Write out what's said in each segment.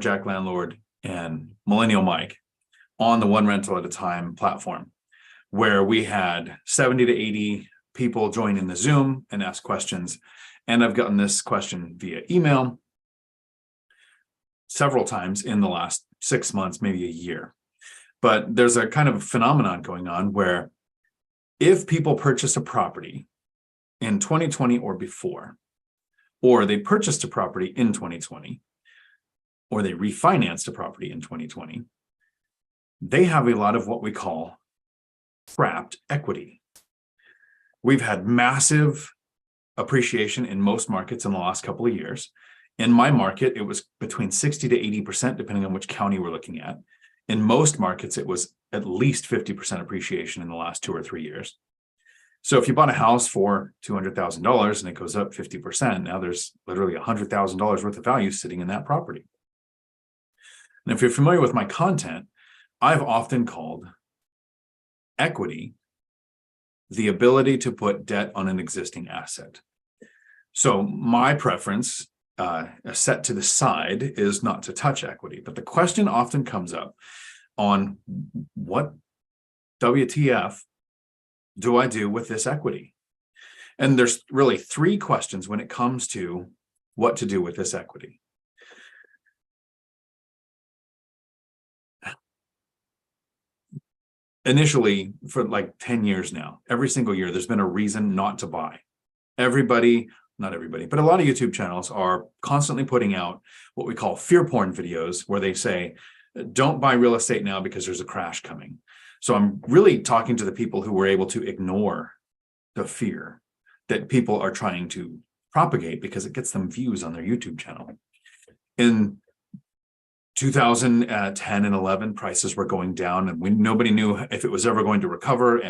Jack Landlord and Millennial Mike on the One Rental at a Time platform, where we had 70 to 80 people join in the Zoom and ask questions. And I've gotten this question via email several times in the last 6 months, maybe a year. But there's a kind of phenomenon going on where if people purchase a property in 2020 or before, or they purchased a property in 2020, or they refinanced a property in 2020, they have a lot of what we call trapped equity. We've had massive appreciation in most markets in the last couple of years. In my market, it was between 60 to 80%, depending on which county we're looking at. In most markets, it was at least 50% appreciation in the last 2 or 3 years. So if you bought a house for $200,000 and it goes up 50%, now there's literally $100,000 worth of value sitting in that property. And if you're familiar with my content, I've often called equity the ability to put debt on an existing asset. So my preference, set to the side, is not to touch equity. But the question often comes up on what WTF do I do with this equity? And there's really 3 questions when it comes to what to do with this equity. Initially, for like 10 years now, every single year, there's been a reason not to buy. Everybody, not everybody, but a lot of YouTube channels are constantly putting out what we call fear porn videos, where they say, don't buy real estate now because there's a crash coming. So I'm really talking to the people who were able to ignore the fear that people are trying to propagate because it gets them views on their YouTube channel. In 2010 and 11, prices were going down, and nobody knew if it was ever going to recover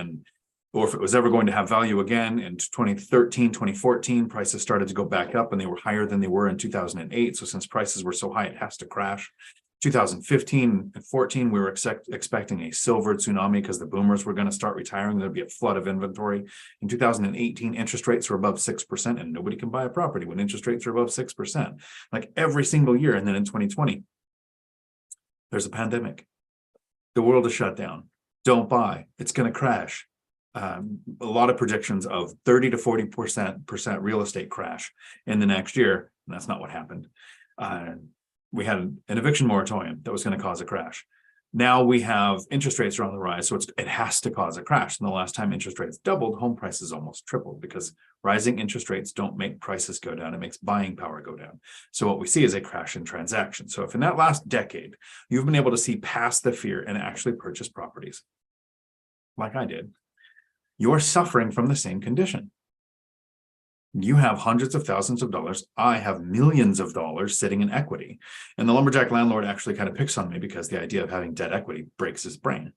or if it was ever going to have value again. In 2013, 2014, prices started to go back up, and they were higher than they were in 2008. So since prices were so high, it has to crash. 2015 and 14, we were expecting a silver tsunami because the boomers were going to start retiring. There'd be a flood of inventory. In 2018, interest rates were above 6%, and nobody can buy a property when interest rates are above 6%, like every single year. And then in 2020, there's a pandemic. The world is shut down. Don't buy. It's going to crash. A lot of predictions of 30 to 40% real estate crash in the next year. And that's not what happened. We had an eviction moratorium that was going to cause a crash. Now we have interest rates are on the rise, so it has to cause a crash. And the last time interest rates doubled, home prices almost tripled, because rising interest rates don't make prices go down, it makes buying power go down. So what we see is a crash in transactions. So if in that last decade, you've been able to see past the fear and actually purchase properties, like I did, you're suffering from the same condition. You have hundreds of thousands of dollars. I have millions of dollars sitting in equity. And the lumberjack landlord actually kind of picks on me because the idea of having debt equity breaks his brain.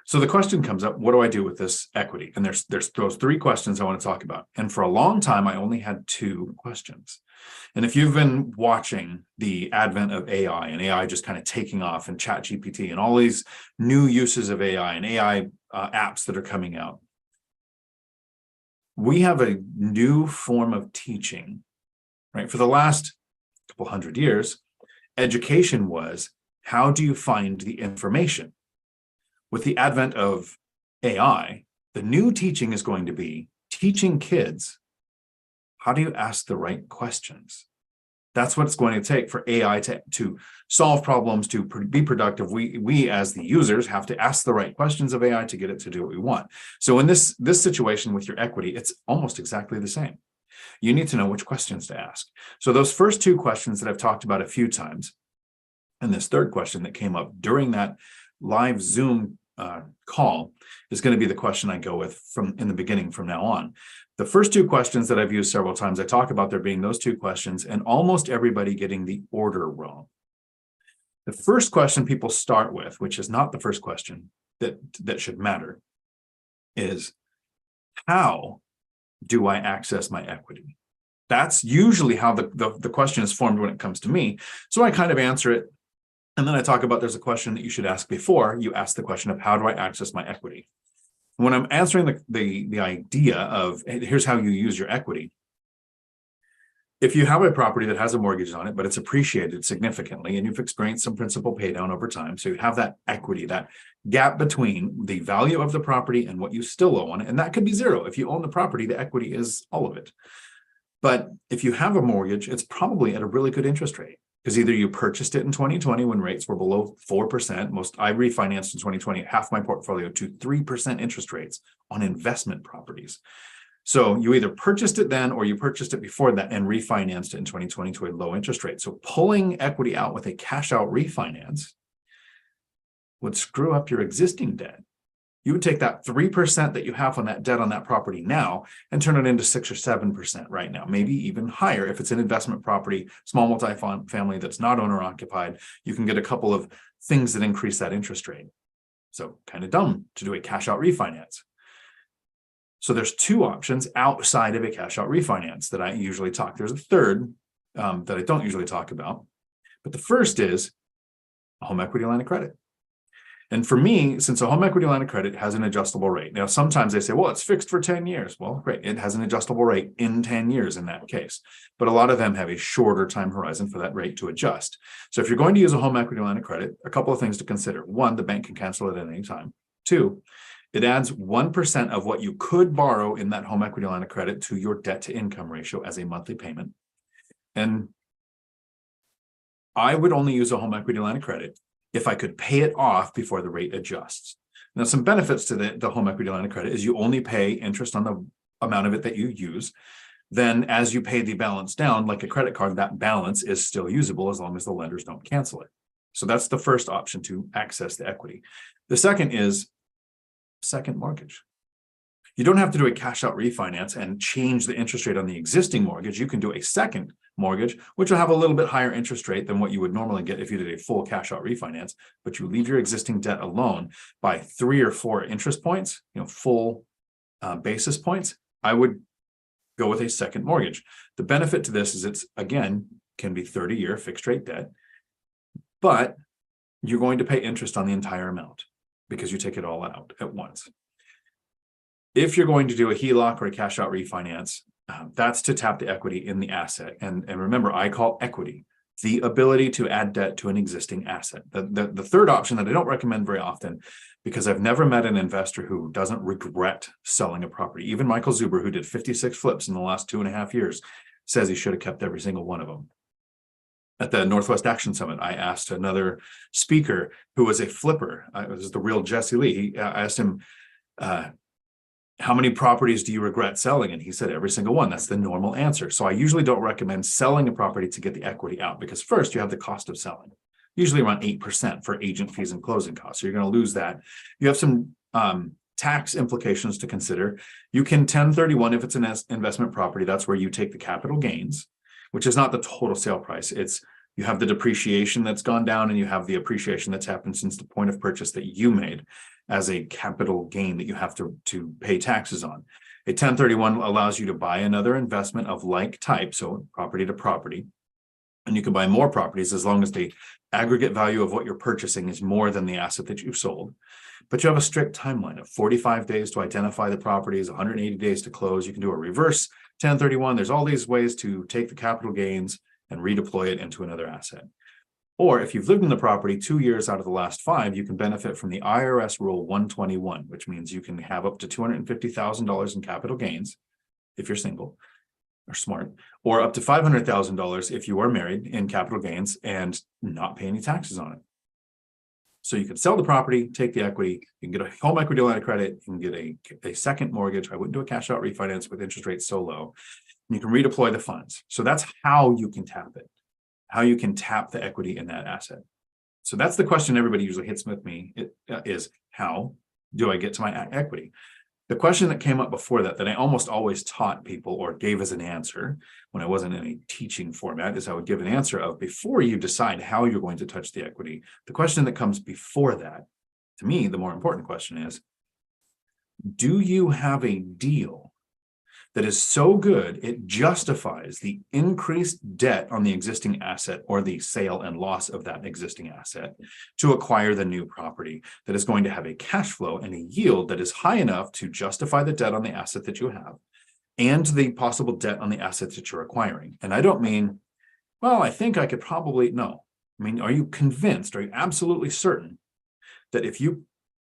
So the question comes up, what do I do with this equity? And there's those 3 questions I want to talk about. And for a long time, I only had 2 questions. And if you've been watching the advent of AI and AI just kind of taking off, and ChatGPT and all these new uses of AI and AI apps that are coming out, we have a new form of teaching, right? For the last couple hundred years, education was, how do you find the information? With the advent of AI, the new teaching is going to be teaching kids, how do you ask the right questions? That's what it's going to take for AI to solve problems, to be productive. We as the users have to ask the right questions of AI to get it to do what we want. So in this situation with your equity, it's almost exactly the same. You need to know which questions to ask. So those first 2 questions that I've talked about a few times, and this 3rd question that came up during that live Zoom call is going to be the question I go with from in the beginning from now on. The first 2 questions that I've used several times, I talk about there being those 2 questions and almost everybody getting the order wrong. The first question people start with, which is not the first question that should matter, is how do I access my equity? That's usually how the question is formed when it comes to me. So I kind of answer it. And then I talk about there's a question that you should ask before you ask the question of how do I access my equity? When I'm answering the idea of here's how you use your equity, If you have a property that has a mortgage on it, but it's appreciated significantly and you've experienced some principal pay down over time, so you have that equity, that gap between the value of the property and what you still owe on it, and that could be zero. If you own the property, the equity is all of it. But if you have a mortgage, it's probably at a really good interest rate, because either you purchased it in 2020 when rates were below 4%. I refinanced in 2020 half my portfolio to 3% interest rates on investment properties. So you either purchased it then or you purchased it before that and refinanced it in 2020 to a low interest rate. So pulling equity out with a cash out refinance would screw up your existing debt. You would take that 3% that you have on that debt on that property now and turn it into 6 or 7% right now, maybe even higher. If it's an investment property, small multifamily that's not owner occupied, you can get a couple of things that increase that interest rate. So kind of dumb to do a cash out refinance. So there's two options outside of a cash out refinance that I usually talk. There's a third that I don't usually talk about. But the first is a home equity line of credit. And for me, since a home equity line of credit has an adjustable rate, now sometimes they say, well, it's fixed for 10 years. Well, great. It has an adjustable rate in 10 years in that case. But a lot of them have a shorter time horizon for that rate to adjust. So if you're going to use a home equity line of credit, a couple of things to consider. One, the bank can cancel it at any time. Two, it adds 1% of what you could borrow in that home equity line of credit to your debt to income ratio as a monthly payment. And I would only use a home equity line of credit if I could pay it off before the rate adjusts. Now, some benefits to the home equity line of credit is you only pay interest on the amount of it that you use. Then as you pay the balance down, like a credit card, that balance is still usable as long as the lenders don't cancel it. So that's the first option to access the equity. The second is second mortgage. You don't have to do a cash out refinance and change the interest rate on the existing mortgage. You can do a second mortgage, which will have a little bit higher interest rate than what you would normally get if you did a full cash out refinance, but you leave your existing debt alone by 3 or 4 interest points, full basis points. I would go with a second mortgage. The benefit to this is it's, again, can be 30-year fixed rate debt, but you're going to pay interest on the entire amount because you take it all out at once. If you're going to do a HELOC or a cash out refinance, that's to tap the equity in the asset. And remember, I call equity the ability to add debt to an existing asset. The third option that I don't recommend very often, because I've never met an investor who doesn't regret selling a property. Even Michael Zuber, who did 56 flips in the last 2.5 years, says he should have kept every single one of them. At the Northwest Action Summit, I asked another speaker who was a flipper. It was the real Jesse Lee. I asked him, how many properties do you regret selling? And he said, every single one. That's the normal answer. So I usually don't recommend selling a property to get the equity out, because first you have the cost of selling, usually around 8% for agent fees and closing costs. So you're going to lose that. You have some tax implications to consider. You can 1031 if it's an investment property. That's where you take the capital gains, which is not the total sale price. It's you have the depreciation that's gone down and you have the appreciation that's happened since the point of purchase that you made as a capital gain that you have to pay taxes on. A 1031 allows you to buy another investment of like type, so property to property, and you can buy more properties as long as the aggregate value of what you're purchasing is more than the asset that you've sold. But you have a strict timeline of 45 days to identify the properties, 180 days to close. You can do a reverse 1031. There's all these ways to take the capital gains and redeploy it into another asset. Or if you've lived in the property 2 years out of the last 5, you can benefit from the IRS Rule 121, which means you can have up to $250,000 in capital gains if you're single or smart, or up to $500,000 if you are married in capital gains and not pay any taxes on it. So you can sell the property, take the equity, you can get a home equity line of credit, you can get a second mortgage. I wouldn't do a cash out refinance with interest rates so low. And you can redeploy the funds. So that's how you can tap it, how you can tap the equity in that asset. So that's the question everybody usually hits with me is how do I get to my equity? The question that came up before that I almost always taught people or gave as an answer when I wasn't in a teaching format is I would give an answer of before you decide how you're going to touch the equity. The question that comes before that, to me, the more important question is, do you have a deal that is so good it justifies the increased debt on the existing asset or the sale and loss of that existing asset to acquire the new property that is going to have a cash flow and a yield that is high enough to justify the debt on the asset that you have, and the possible debt on the assets that you're acquiring. And I don't mean, well, I think I could probably, no. I mean, are you convinced, are you absolutely certain that if you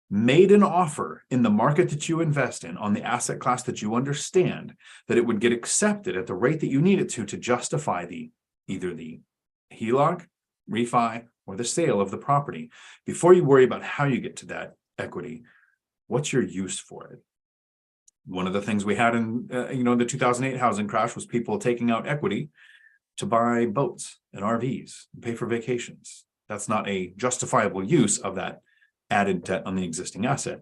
made an offer in the market that you invest in on the asset class that you understand, that it would get accepted at the rate that you need it to justify either the HELOC, refi, or the sale of the property? Before you worry about how you get to that equity, what's your use for it? One of the things we had in the 2008 housing crash was people taking out equity to buy boats and RVs and pay for vacations. That's not a justifiable use of that added debt on the existing asset.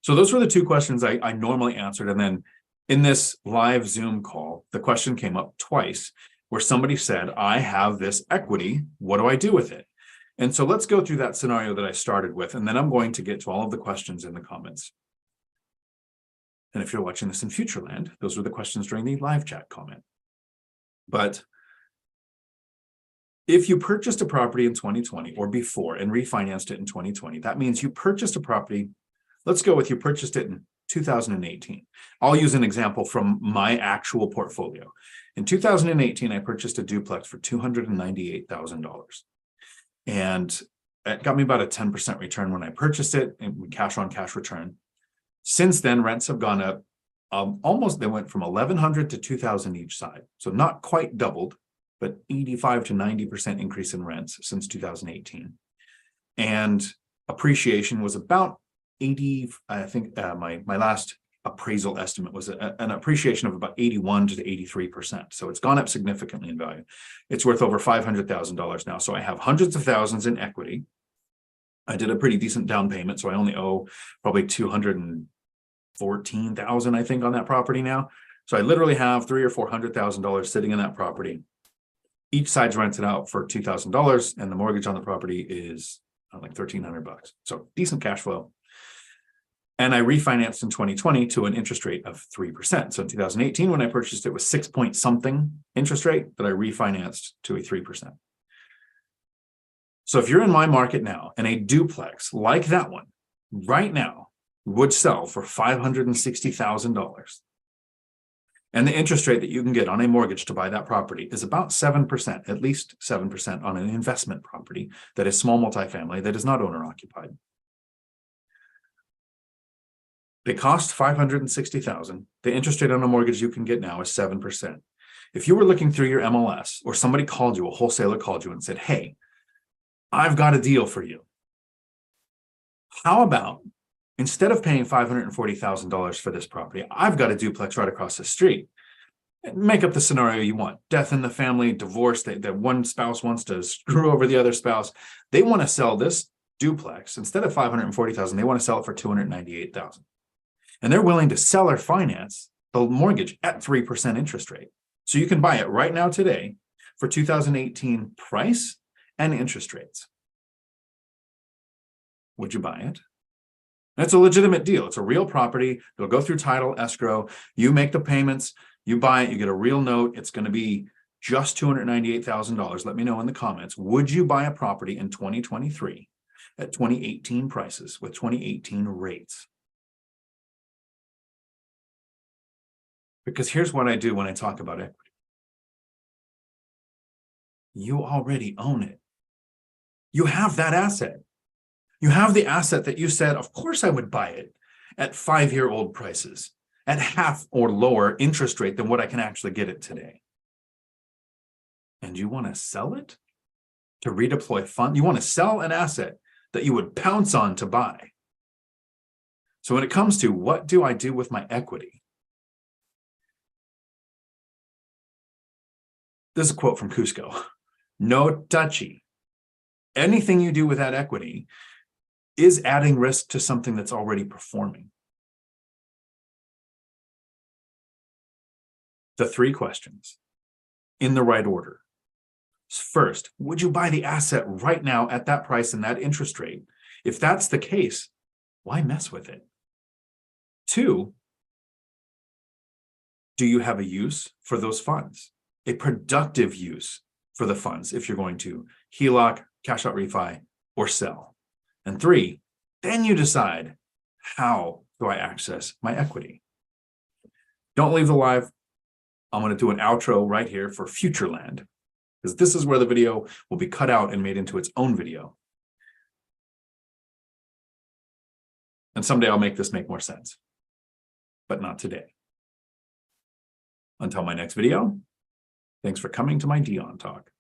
So those were the two questions I normally answered. And then in this live Zoom call, the question came up twice where somebody said, I have this equity. What do I do with it? And so let's go through that scenario that I started with, and then I'm going to get to all of the questions in the comments. And if you're watching this in Futureland, those were the questions during the live chat comment. But if you purchased a property in 2020 or before and refinanced it in 2020, that means you purchased a property. Let's go with you purchased it in 2018. I'll use an example from my actual portfolio. In 2018, I purchased a duplex for $298,000. And it got me about a 10% return when I purchased it, and cash on cash return. Since then, rents have gone up almost, they went from 1,100 to 2,000 each side. So not quite doubled, but 85 to 90% increase in rents since 2018. And appreciation was about 80, I think my last appraisal estimate was an appreciation of about 81 to 83%. So it's gone up significantly in value. It's worth over $500,000 now. So I have hundreds of thousands in equity. I did a pretty decent down payment, so I only owe probably $214,000, I think, on that property now. So I literally have $300,000 or $400,000 sitting in that property. Each side's rented out for $2,000, and the mortgage on the property is like $1,300. So decent cash flow. And I refinanced in 2020 to an interest rate of 3%. So in 2018, when I purchased it was 6 point something interest rate, but I refinanced to a 3%. So if you're in my market now and a duplex like that one right now would sell for $560,000, and the interest rate that you can get on a mortgage to buy that property is about 7%, at least 7% on an investment property that is small multifamily, that is not owner occupied. They cost $560,000. The interest rate on a mortgage you can get now is 7%. If you were looking through your MLS or somebody called you, a wholesaler called you and said, hey, I've got a deal for you. How about instead of paying $540,000 for this property, I've got a duplex right across the street. Make up the scenario you want. Death in the family, divorce, that one spouse wants to screw over the other spouse. They want to sell this duplex. Instead of $540,000, they want to sell it for $298,000. And they're willing to sell or finance the mortgage at 3% interest rate. So you can buy it right now today for 2018 price and interest rates. Would you buy it? That's a legitimate deal. It's a real property. It'll go through title, escrow. You make the payments, you buy it, you get a real note. It's going to be just $298,000. Let me know in the comments. Would you buy a property in 2023 at 2018 prices with 2018 rates? Because here's what I do when I talk about equity. You already own it. You have that asset. You have the asset that you said, of course I would buy it at 5-year-old prices, at half or lower interest rate than what I can actually get it today. And you want to sell it to redeploy fund? You want to sell an asset that you would pounce on to buy. So when it comes to what do I do with my equity? This is a quote from Cusco. No touchy. Anything you do with that equity is adding risk to something that's already performing. The 3 questions in the right order. First, would you buy the asset right now at that price and that interest rate? If that's the case, why mess with it? 2, do you have a use for those funds? A productive use for the funds if you're going to HELOC, cash out refi, or sell. And 3, then you decide, how do I access my equity? Don't leave the live. I'm going to do an outro right here for Futureland, because this is where the video will be cut out and made into its own video. And someday I'll make this make more sense, but not today. Until my next video, thanks for coming to my Dion Talk.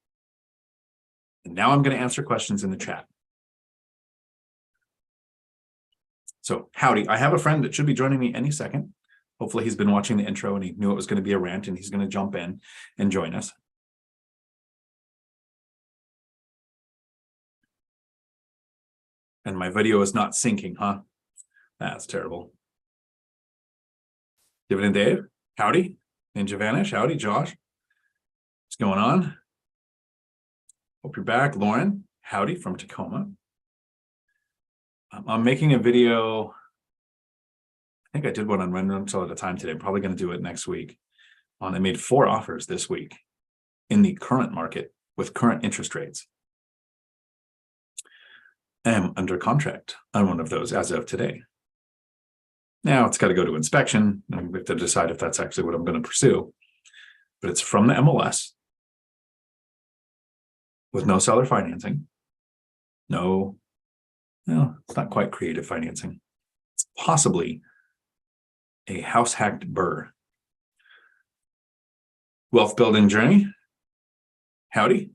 And now I'm going to answer questions in the chat. So, howdy. I have a friend that should be joining me any second. Hopefully he's been watching the intro and he knew it was going to be a rant, and he's going to jump in and join us. And my video is not syncing, huh? That's terrible. Dividend Dave, howdy. Ninja Vanish, howdy. Josh, what's going on? Hope you're back. Lauren, howdy from Tacoma. I'm making a video. I think I did one on run rental at a time today. I'm probably going to do it next week. I made 4 offers this week in the current market with current interest rates. I'm under contract on one of those as of today. Now it's got to go to inspection, and we have to decide if that's actually what I'm going to pursue. But it's from the MLS with no seller financing. No, it's not quite creative financing. It's possibly a house-hacked burr. Wealth building journey. Howdy.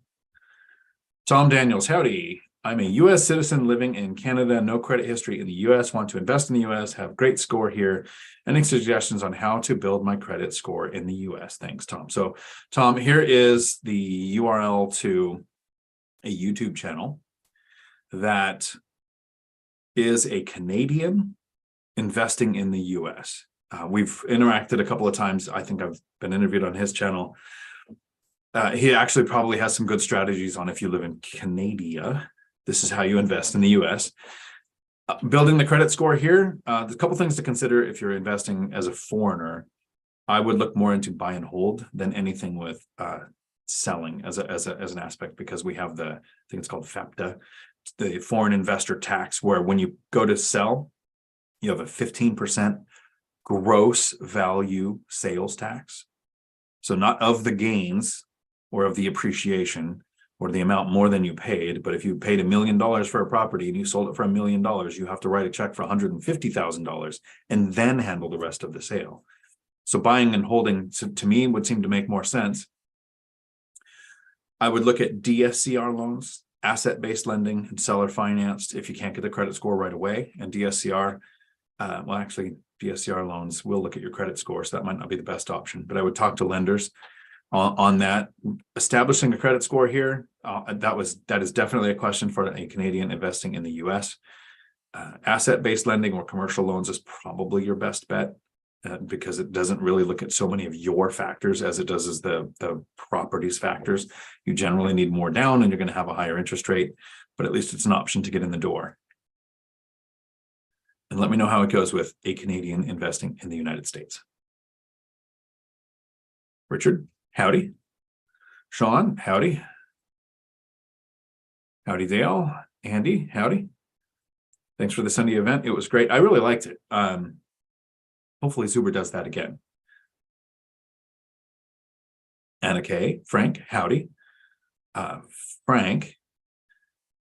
Tom Daniels, howdy. I'm a U.S. citizen living in Canada, no credit history in the U.S., want to invest in the U.S., have great score here. Any suggestions on how to build my credit score in the U.S.? Thanks, Tom. So, Tom, here is the URL to a YouTube channel that is a Canadian investing in the U.S. We've interacted a couple of times. I think I've been interviewed on his channel. He actually probably has some good strategies on if you live in Canada. This is how you invest in the U.S. Building the credit score here, there's a couple things to consider if you're investing as a foreigner. I would look more into buy and hold than anything with selling as an aspect, because we have I think it's called FAPTA, the foreign investor tax, where when you go to sell, you have a 15% gross value sales tax. So not of the gains or of the appreciation or the amount more than you paid, but if you paid $1 million for a property and you sold it for $1 million, you have to write a check for $150,000 and then handle the rest of the sale. So buying and holding, to me, would seem to make more sense. I would look at DSCR loans, asset-based lending, and seller financed if you can't get the credit score right away. And DSCR, well, actually, DSCR loans will look at your credit score, so that might not be the best option. But I would talk to lenders on that. Establishing a credit score here, that is definitely a question for a Canadian investing in the U.S. Asset-based lending or commercial loans is probably your best bet, because it doesn't really look at so many of your factors as it does as the property's factors. You generally need more down and you're going to have a higher interest rate, but at least it's an option to get in the door. And let me know how it goes with a Canadian investing in the United States. Richard, howdy. Sean, howdy. Howdy, Dale. Andy, howdy. Thanks for the Sunday event. It was great. I really liked it. Hopefully Zuber does that again. Anna K, Frank, howdy. Frank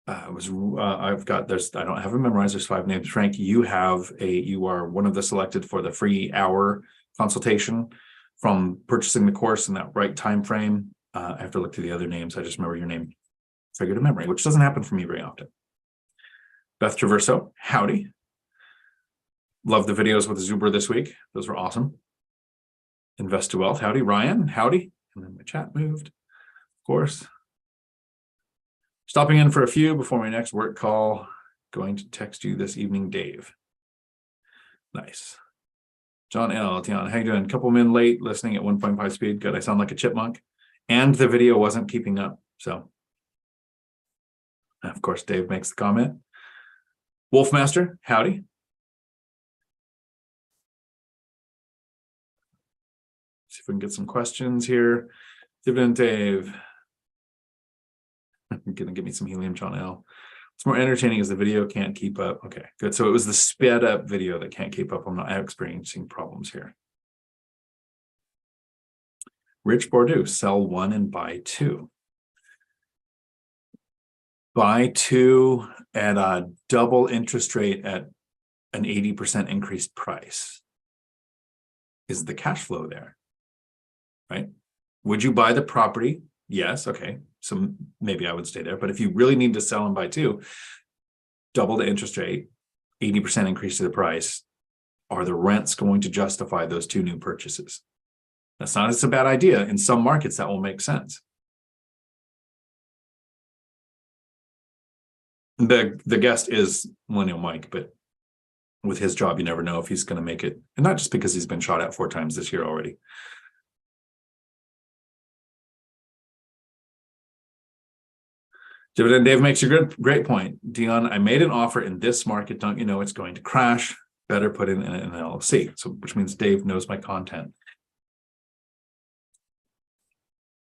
I don't have it memorized. There's 5 names. Frank, you are one of the selected for the free hour consultation from purchasing the course in that right time frame. I have to look through the other names. I just remember your name figured to memory, which doesn't happen for me very often. Beth Traverso, howdy. Love the videos with Zuber this week. Those were awesome. Invest to Wealth, howdy. Ryan, howdy. And then my chat moved, of course. Stopping in for a few before my next work call. Going to text you this evening, Dave. Nice. John L. Dion, how you doing? Couple men late, listening at 1.5 speed. Good. I sound like a chipmunk. And the video wasn't keeping up. So, of course, Dave makes the comment. Wolfmaster, howdy. See if we can get some questions here. Dividend Dave. Gonna give me some helium, John L. What's more entertaining is the video can't keep up. Okay, good. So it was the sped up video that can't keep up. I'm not experiencing problems here. Rich Bordeaux, sell one and buy two. Buy two at a double interest rate at an 80% increased price. Is the cash flow there? Right? Would you buy the property? Yes. Okay. So maybe I would stay there. But if you really need to sell and buy two, double the interest rate, 80% increase to the price, are the rents going to justify those two new purchases? That's not a bad idea. In some markets, that will make sense. The guest is Millennial Mike, but with his job, you never know if he's going to make it. And not just because he's been shot at 4 times this year already. Dividend Dave makes a great point. Dion, I made an offer in this market. Don't you know it's going to crash? Better put in an LLC. So, which means Dave knows my content.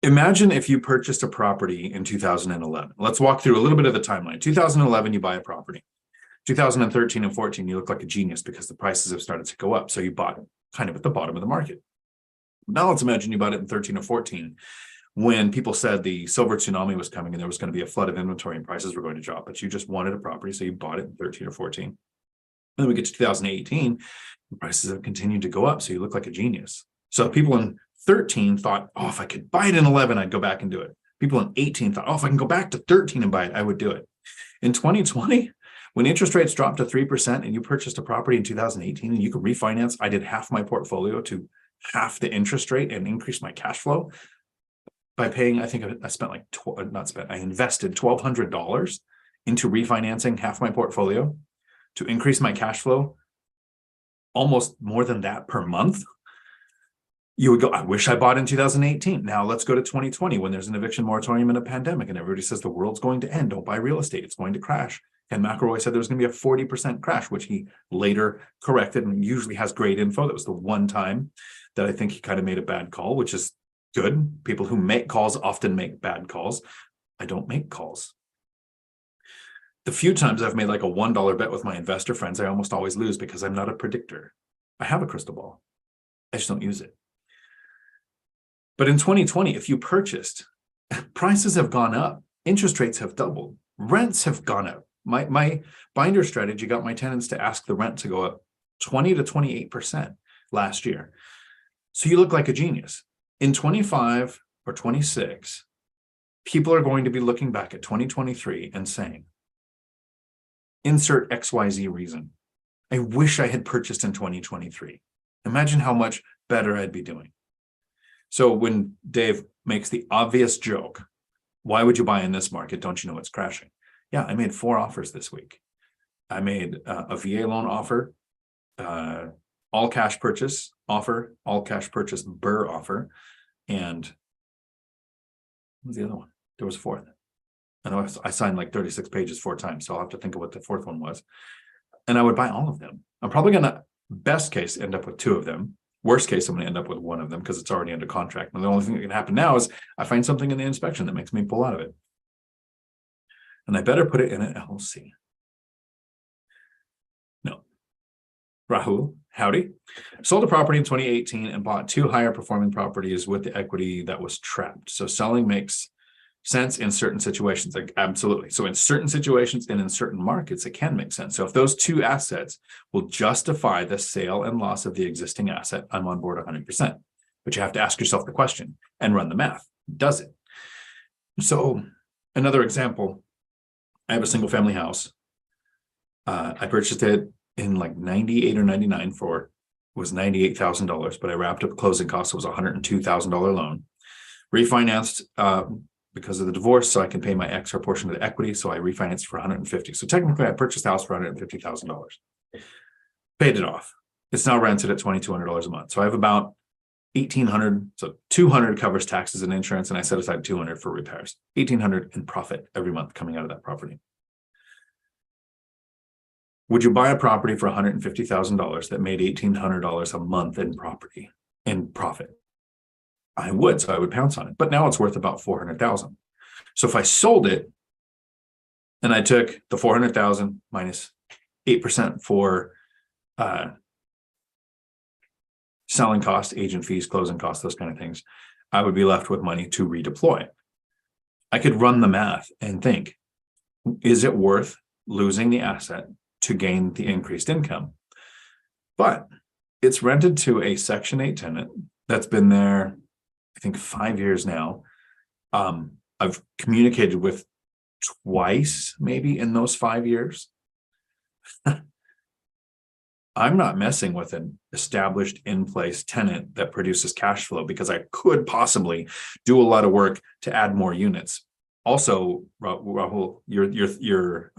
Imagine if you purchased a property in 2011. Let's walk through a little bit of the timeline. 2011, you buy a property. 2013 and 14, you look like a genius because the prices have started to go up. So you bought it kind of at the bottom of the market. Now let's imagine you bought it in 13 or 14 when people said the silver tsunami was coming and there was going to be a flood of inventory and prices were going to drop, but you just wanted a property. So you bought it in 13 or 14. And then we get to 2018, the prices have continued to go up. So you look like a genius. So people in 13 thought, oh, if I could buy it in 11, I'd go back and do it. People in 18 thought, oh, if I can go back to 13 and buy it, I would do it. In 2020, when interest rates dropped to 3% and you purchased a property in 2018 and you could refinance, I did half my portfolio to half the interest rate and increase my cash flow by paying, I think I spent like, I invested $1,200 into refinancing half my portfolio to increase my cash flow, almost more than that per month. You would go, I wish I bought in 2018. Now let's go to 2020 when there's an eviction moratorium and a pandemic and everybody says the world's going to end. Don't buy real estate. It's going to crash. And McElroy said there was going to be a 40% crash, which he later corrected and usually has great info. That was the one time that I think he kind of made a bad call, which is good. People who make calls often make bad calls. I don't make calls. The few times I've made like a $1 bet with my investor friends, I almost always lose because I'm not a predictor. I have a crystal ball. I just don't use it. But in 2020, if you purchased, prices have gone up, interest rates have doubled, rents have gone up. My binder strategy got my tenants to ask the rent to go up 20 to 28% last year. So you look like a genius. In 25 or 26, people are going to be looking back at 2023 and saying, insert XYZ reason. I wish I had purchased in 2023. Imagine how much better I'd be doing. So when Dave makes the obvious joke, why would you buy in this market? Don't you know it's crashing? Yeah, I made 4 offers this week. I made a VA loan offer, all cash purchase offer, all cash purchase BRRRR offer, and what was the other one? There was a 4th. I know I signed like 36 pages 4 times, so I'll have to think of what the 4th one was. And I would buy all of them. I'm probably going to, best case, end up with 2 of them. Worst case, I'm going to end up with 1 of them because it's already under contract. And the only thing that can happen now is I find something in the inspection that makes me pull out of it. And I better put it in an LLC. No. Rahul, howdy. Sold a property in 2018 and bought 2 higher performing properties with the equity that was trapped. So selling makes sense in certain situations. Like absolutely. So in certain situations and in certain markets, it can make sense. So if those 2 assets will justify the sale and loss of the existing asset, I'm on board 100%. But you have to ask yourself the question and run the math. Does it? So another example, I have a single family house. I purchased it in like 98 or 99 for, was $98,000, but I wrapped up closing costs. It was a $102,000 loan. Refinanced because of the divorce, so I can pay my ex her portion of the equity. So I refinanced for $150,000. So technically, I purchased the house for $150,000. Paid it off. It's now rented at $2,200 a month. So I have about $1,800. So $200 covers taxes and insurance, and I set aside $200 for repairs. $1,800 in profit every month coming out of that property. Would you buy a property for $150,000 that made $1,800 a month in profit? I would, so I would pounce on it. But now it's worth about $400,000. So if I sold it and I took the $400,000 minus 8% for selling costs, agent fees, closing costs, those kind of things, I would be left with money to redeploy. I could run the math and think, is it worth losing the asset to gain the increased income? But it's rented to a Section 8 tenant that's been there, I think, 5 years now. I've communicated with twice, maybe, in those 5 years. I'm not messing with an established in-place tenant that produces cash flow because I could possibly do a lot of work to add more units. Also, Rahul, you're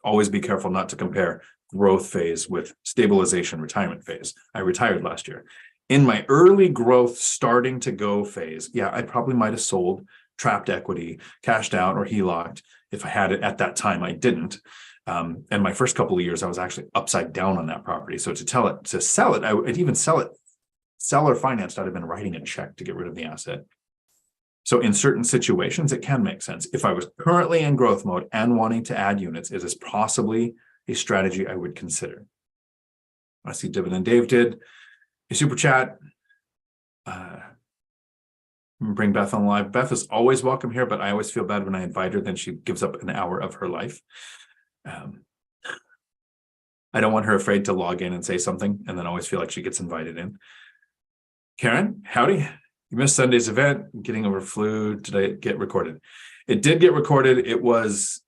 always be careful not to compare growth phase with stabilization retirement phase. I retired last year. In my early growth starting to go phase, yeah, I probably might have sold trapped equity, cashed out, or HELOC'd. If I had it at that time, I didn't. And my first couple of years, I was actually upside down on that property. So to sell it, I'd even sell it, seller financed. I'd have been writing a check to get rid of the asset. So in certain situations, it can make sense. If I was currently in growth mode and wanting to add units, it is possibly a strategy I would consider. I see Dividend Dave did a super chat. Bring Beth on live. Beth is always welcome here, but I always feel bad when I invite her, then she gives up an hour of her life. I don't want her afraid to log in and say something and then always feel like she gets invited in. Karen, howdy. You missed Sunday's event. Getting over flu. Did it get recorded? It did get recorded. It was,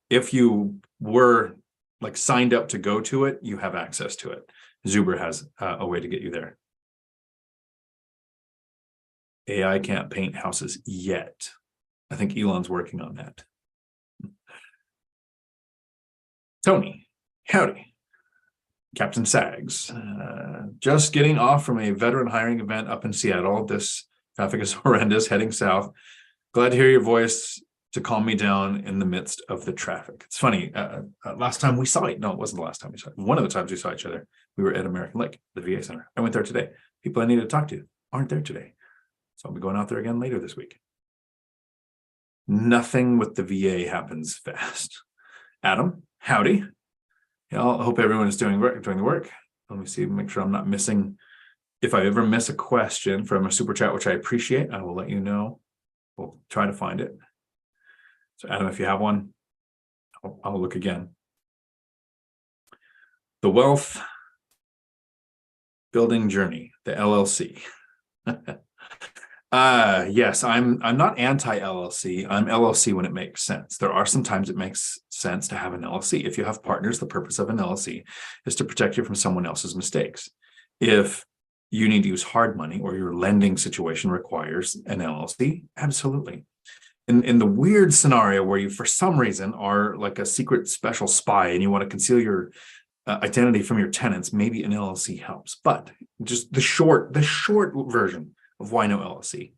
if you were like signed up to go to it, you have access to it. Zuber has a way to get you there. AI can't paint houses yet. I think Elon's working on that. Tony, howdy. Captain Sags, just getting off from a veteran hiring event up in Seattle. This traffic is horrendous, heading south. Glad to hear your voice to calm me down in the midst of the traffic. It's funny, last time we saw it, no, it wasn't the last time we saw it. One of the times we saw each other, we were at American Lake, the VA Center. I went there today. People I needed to talk to aren't there today. So I'll be going out there again later this week. Nothing with the VA happens fast. Adam, howdy. Yeah, I hope everyone is doing the work. Let me see, make sure I'm not missing. If I ever miss a question from a super chat, which I appreciate, I will let you know. We'll try to find it. So Adam, if you have one, I'll look again. The Wealth Building Journey, the LLC. Yes, I'm not anti-LLC. I'm LLC when it makes sense. There are some times it makes sense to have an LLC. If you have partners, the purpose of an LLC is to protect you from someone else's mistakes. If you need to use hard money or your lending situation requires an LLC, absolutely. In the weird scenario where you, for some reason, are like a secret special spy and you want to conceal your identity from your tenants, maybe an LLC helps. But just the short version of why no LLC.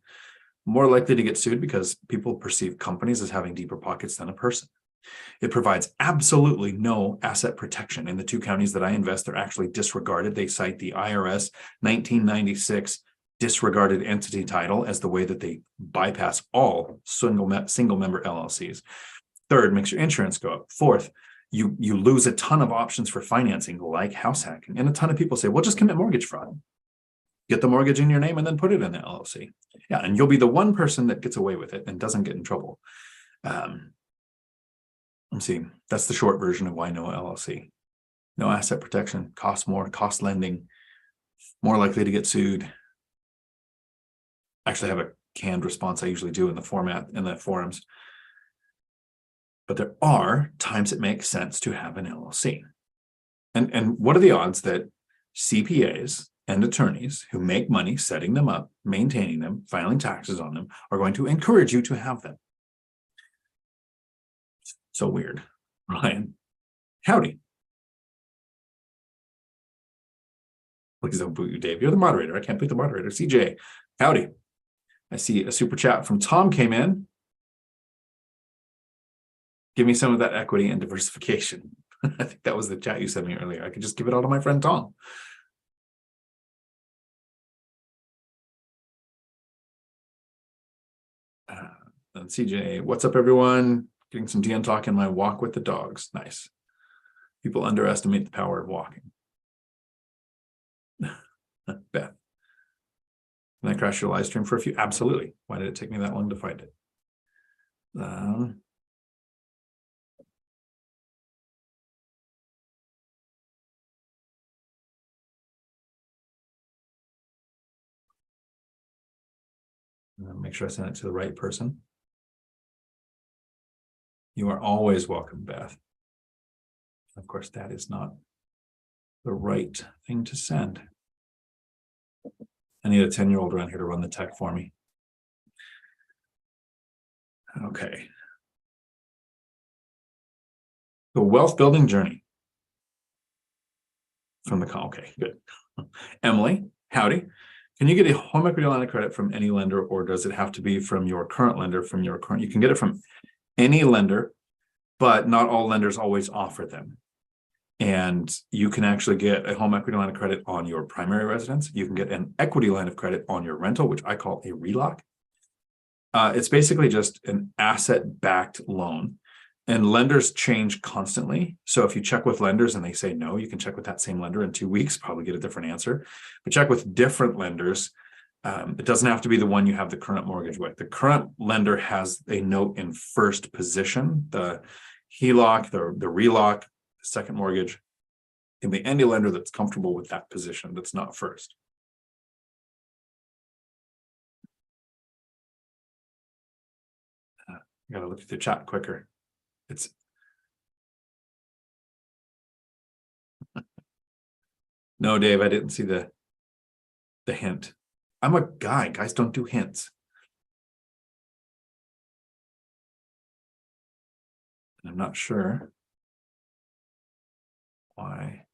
More likely to get sued because people perceive companies as having deeper pockets than a person. It provides absolutely no asset protection. In the 2 counties that I invest, they're actually disregarded. They cite the IRS 1996 disregarded entity title as the way that they bypass all single member LLCs. Third, makes your insurance go up. Fourth, you lose a ton of options for financing like house hacking. And a ton of people say, well, just commit mortgage fraud. Get the mortgage in your name and then put it in the LLC. Yeah, and you'll be the one person that gets away with it and doesn't get in trouble. Let's see, that's the short version of why no LLC. No asset protection, costs more, cost lending, more likely to get sued. Actually have a canned response I usually do in the forums. But there are times it makes sense to have an LLC. And what are the odds that CPAs and attorneys who make money setting them up, maintaining them, filing taxes on them, are going to encourage you to have them? So weird. Ryan, howdy. Please don't boot you, Dave. You're the moderator. I can't boot the moderator. CJ, howdy. I see a super chat from Tom came in. Give me some of that equity and diversification. I think that was the chat you sent me earlier. I could just give it all to my friend Tom. And CJ, what's up, everyone? Getting some Dion Talk in my walk with the dogs. Nice. People underestimate the power of walking. Beth. Can I crash your live stream for a few? Absolutely. Why did it take me that long to find it? Make sure I send it to the right person. You are always welcome, Beth. Of course, that is not the right thing to send. I need a 10-year-old around here to run the tech for me. Okay. The wealth building journey from the call. Okay, good. Emily, howdy. Can you get a home equity line of credit from any lender, or does it have to be from your current lender? You can get it from any lender, but not all lenders always offer them. And you can actually get a home equity line of credit on your primary residence. You can get an equity line of credit on your rental, which I call a relock. It's basically just an asset-backed loan, and lenders change constantly. So if you check with lenders and they say no, you can check with that same lender in 2 weeks, probably get a different answer. But check with different lenders. It doesn't have to be the one you have the current mortgage with. The current lender has a note in first position, the HELOC, the relock, second mortgage. Can be any lender that's comfortable with that position that's not first. You gotta look at the chat quicker. It's no, Dave, I didn't see the hint. I'm a guy. Guys don't do hints. I'm not sure why.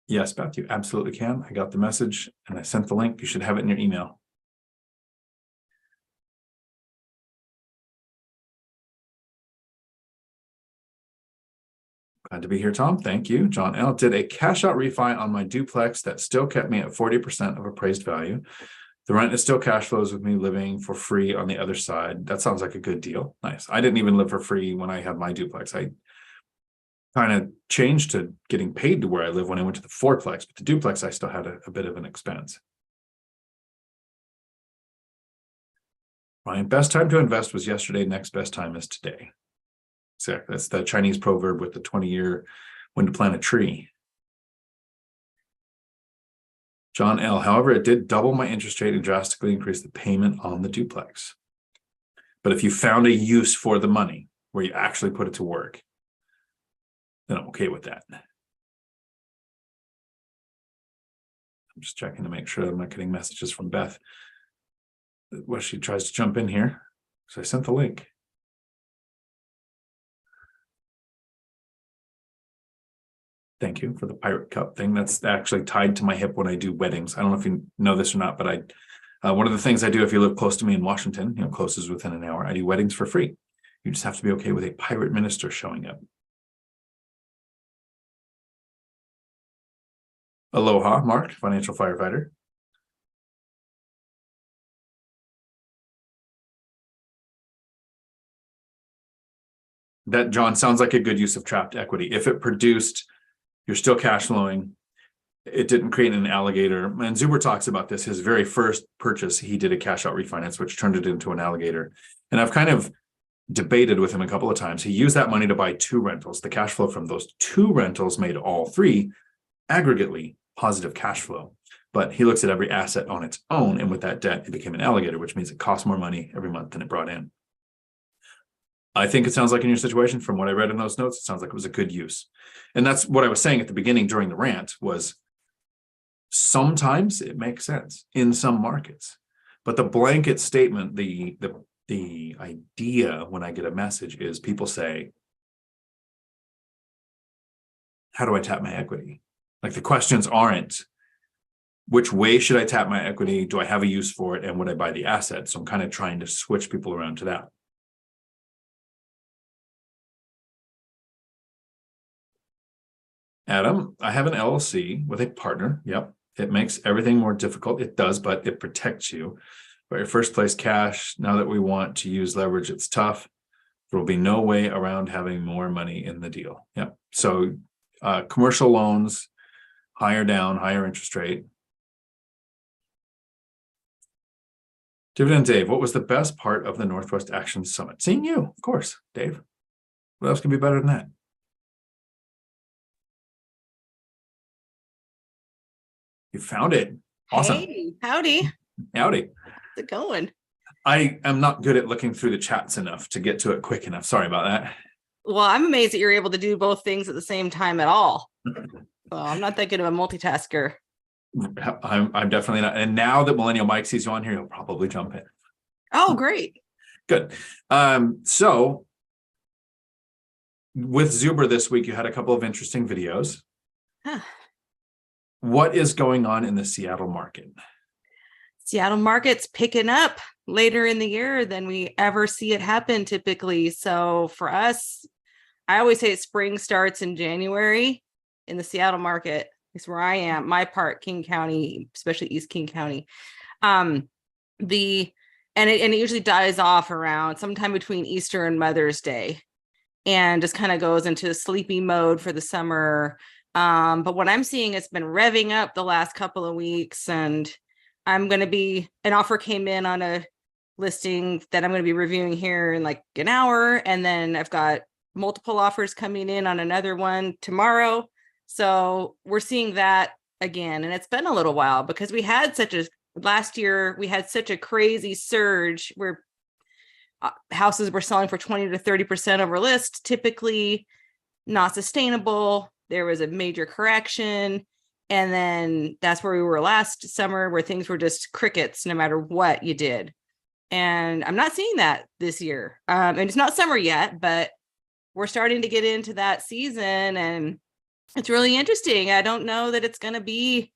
Yes, Beth, you absolutely can. I got the message and I sent the link. You should have it in your email. Glad to be here, Tom. Thank you. John L. Did a cash out refi on my duplex that still kept me at 40% of appraised value. The rent is still cash flows with me living for free on the other side. That sounds like a good deal. Nice. I didn't even live for free when I had my duplex. I kind of changed to getting paid to where I live when I went to the fourplex, but the duplex, I still had a bit of an expense. My best time to invest was yesterday. Next best time is today. Exactly. That's the Chinese proverb with the 20-year when to plant a tree. John L. However, it did double my interest rate and drastically increase the payment on the duplex. But if you found a use for the money where you actually put it to work, then I'm okay with that. I'm just checking to make sure I'm not getting messages from Beth. Well, she tries to jump in here. So I sent the link. Thank you for the pirate cup thing. That's actually tied to my hip when I do weddings. I don't know if you know this or not, but one of the things I do if you live close to me in Washington, close is within an hour, I do weddings for free. You just have to be okay with a pirate minister showing up. Aloha, Mark, financial firefighter. That, John, sounds like a good use of trapped equity. If it produced, you're still cash flowing, it didn't create an alligator. And Zuber talks about this. His very first purchase, he did a cash out refinance, which turned it into an alligator. And I've kind of debated with him a couple of times. He used that money to buy 2 rentals. The cash flow from those 2 rentals made all 3 aggregately positive cash flow. But he looks at every asset on its own. And with that debt, it became an alligator, which means it costs more money every month than it brought in. I think it sounds like in your situation, from what I read in those notes, it sounds like it was a good use. And that's what I was saying at the beginning during the rant was sometimes it makes sense in some markets, but the blanket statement, the idea when I get a message is people say, how do I tap my equity? Like the questions aren't, which way should I tap my equity? Do I have a use for it? And would I buy the asset? So I'm kind of trying to switch people around to that. Adam, I have an LLC with a partner. Yep. It makes everything more difficult. It does, but it protects you. But your first place cash, now that we want to use leverage, it's tough. There will be no way around having more money in the deal. Yep. So commercial loans, higher down, higher interest rate. Dividend Dave, what was the best part of the Northwest Action Summit? Seeing you, of course, Dave. What else could be better than that? You found it. Awesome. Hey, howdy. Howdy. How's it going? I am not good at looking through the chats enough to get to it quick enough. Sorry about that. Well, I'm amazed that you're able to do both things at the same time at all. Well, I'm not that good of a multitasker. I'm definitely not. And now that Millennial Mike sees you on here, he'll probably jump in. Oh, great. Good. So with Zuber this week, you had a couple of interesting videos. Huh. What is going on in the Seattle market? Seattle market's picking up later in the year than we ever see it happen typically. So for us, I always say spring starts in January in the Seattle market. It's where I am, my part, King County, especially East King County. And it usually dies off around sometime between Easter and Mother's Day, and just kind of goes into sleepy mode for the summer. But what I'm seeing, it's been revving up the last couple of weeks, and an offer came in on a listing that I'm going to be reviewing here in like an hour. And then I've got multiple offers coming in on another one tomorrow. So we're seeing that again. And it's been a little while because last year we had such a crazy surge where houses were selling for 20 to 30% over list, typically not sustainable. There was a major correction. And then that's where we were last summer, where things were just crickets no matter what you did. And I'm not seeing that this year. And it's not summer yet, but we're starting to get into that season, and it's really interesting. I don't know that it's going to be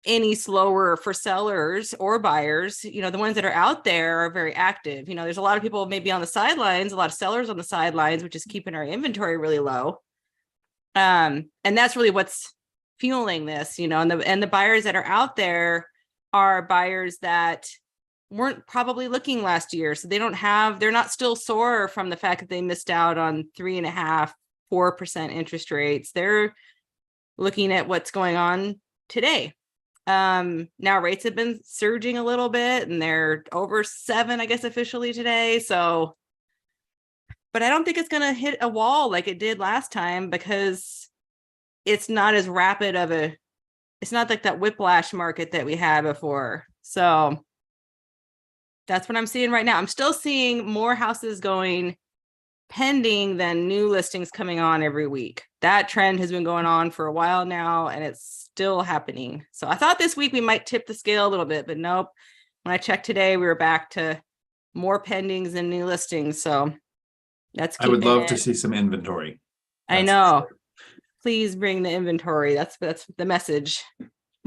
any slower for sellers or buyers. The ones that are out there are very active. There's a lot of people maybe on the sidelines, a lot of sellers on the sidelines, which is keeping our inventory really low. And that's really what's fueling this, and the buyers that are out there are buyers that weren't probably looking last year. So they're not still sore from the fact that they missed out on 3.5%, 4% interest rates. They're looking at what's going on today. Now rates have been surging a little bit, and they're over 7, I guess, officially today. So, but I don't think it's going to hit a wall like it did last time, because it's not as rapid it's not like that whiplash market that we had before. So that's what I'm seeing right now. I'm still seeing more houses going pending than new listings coming on every week. That trend has been going on for a while now, and it's still happening. So I thought this week we might tip the scale a little bit, but nope. When I checked today, we were back to more pendings than new listings. So that's I would love to see some inventory. I know. Please bring the inventory. That's the message.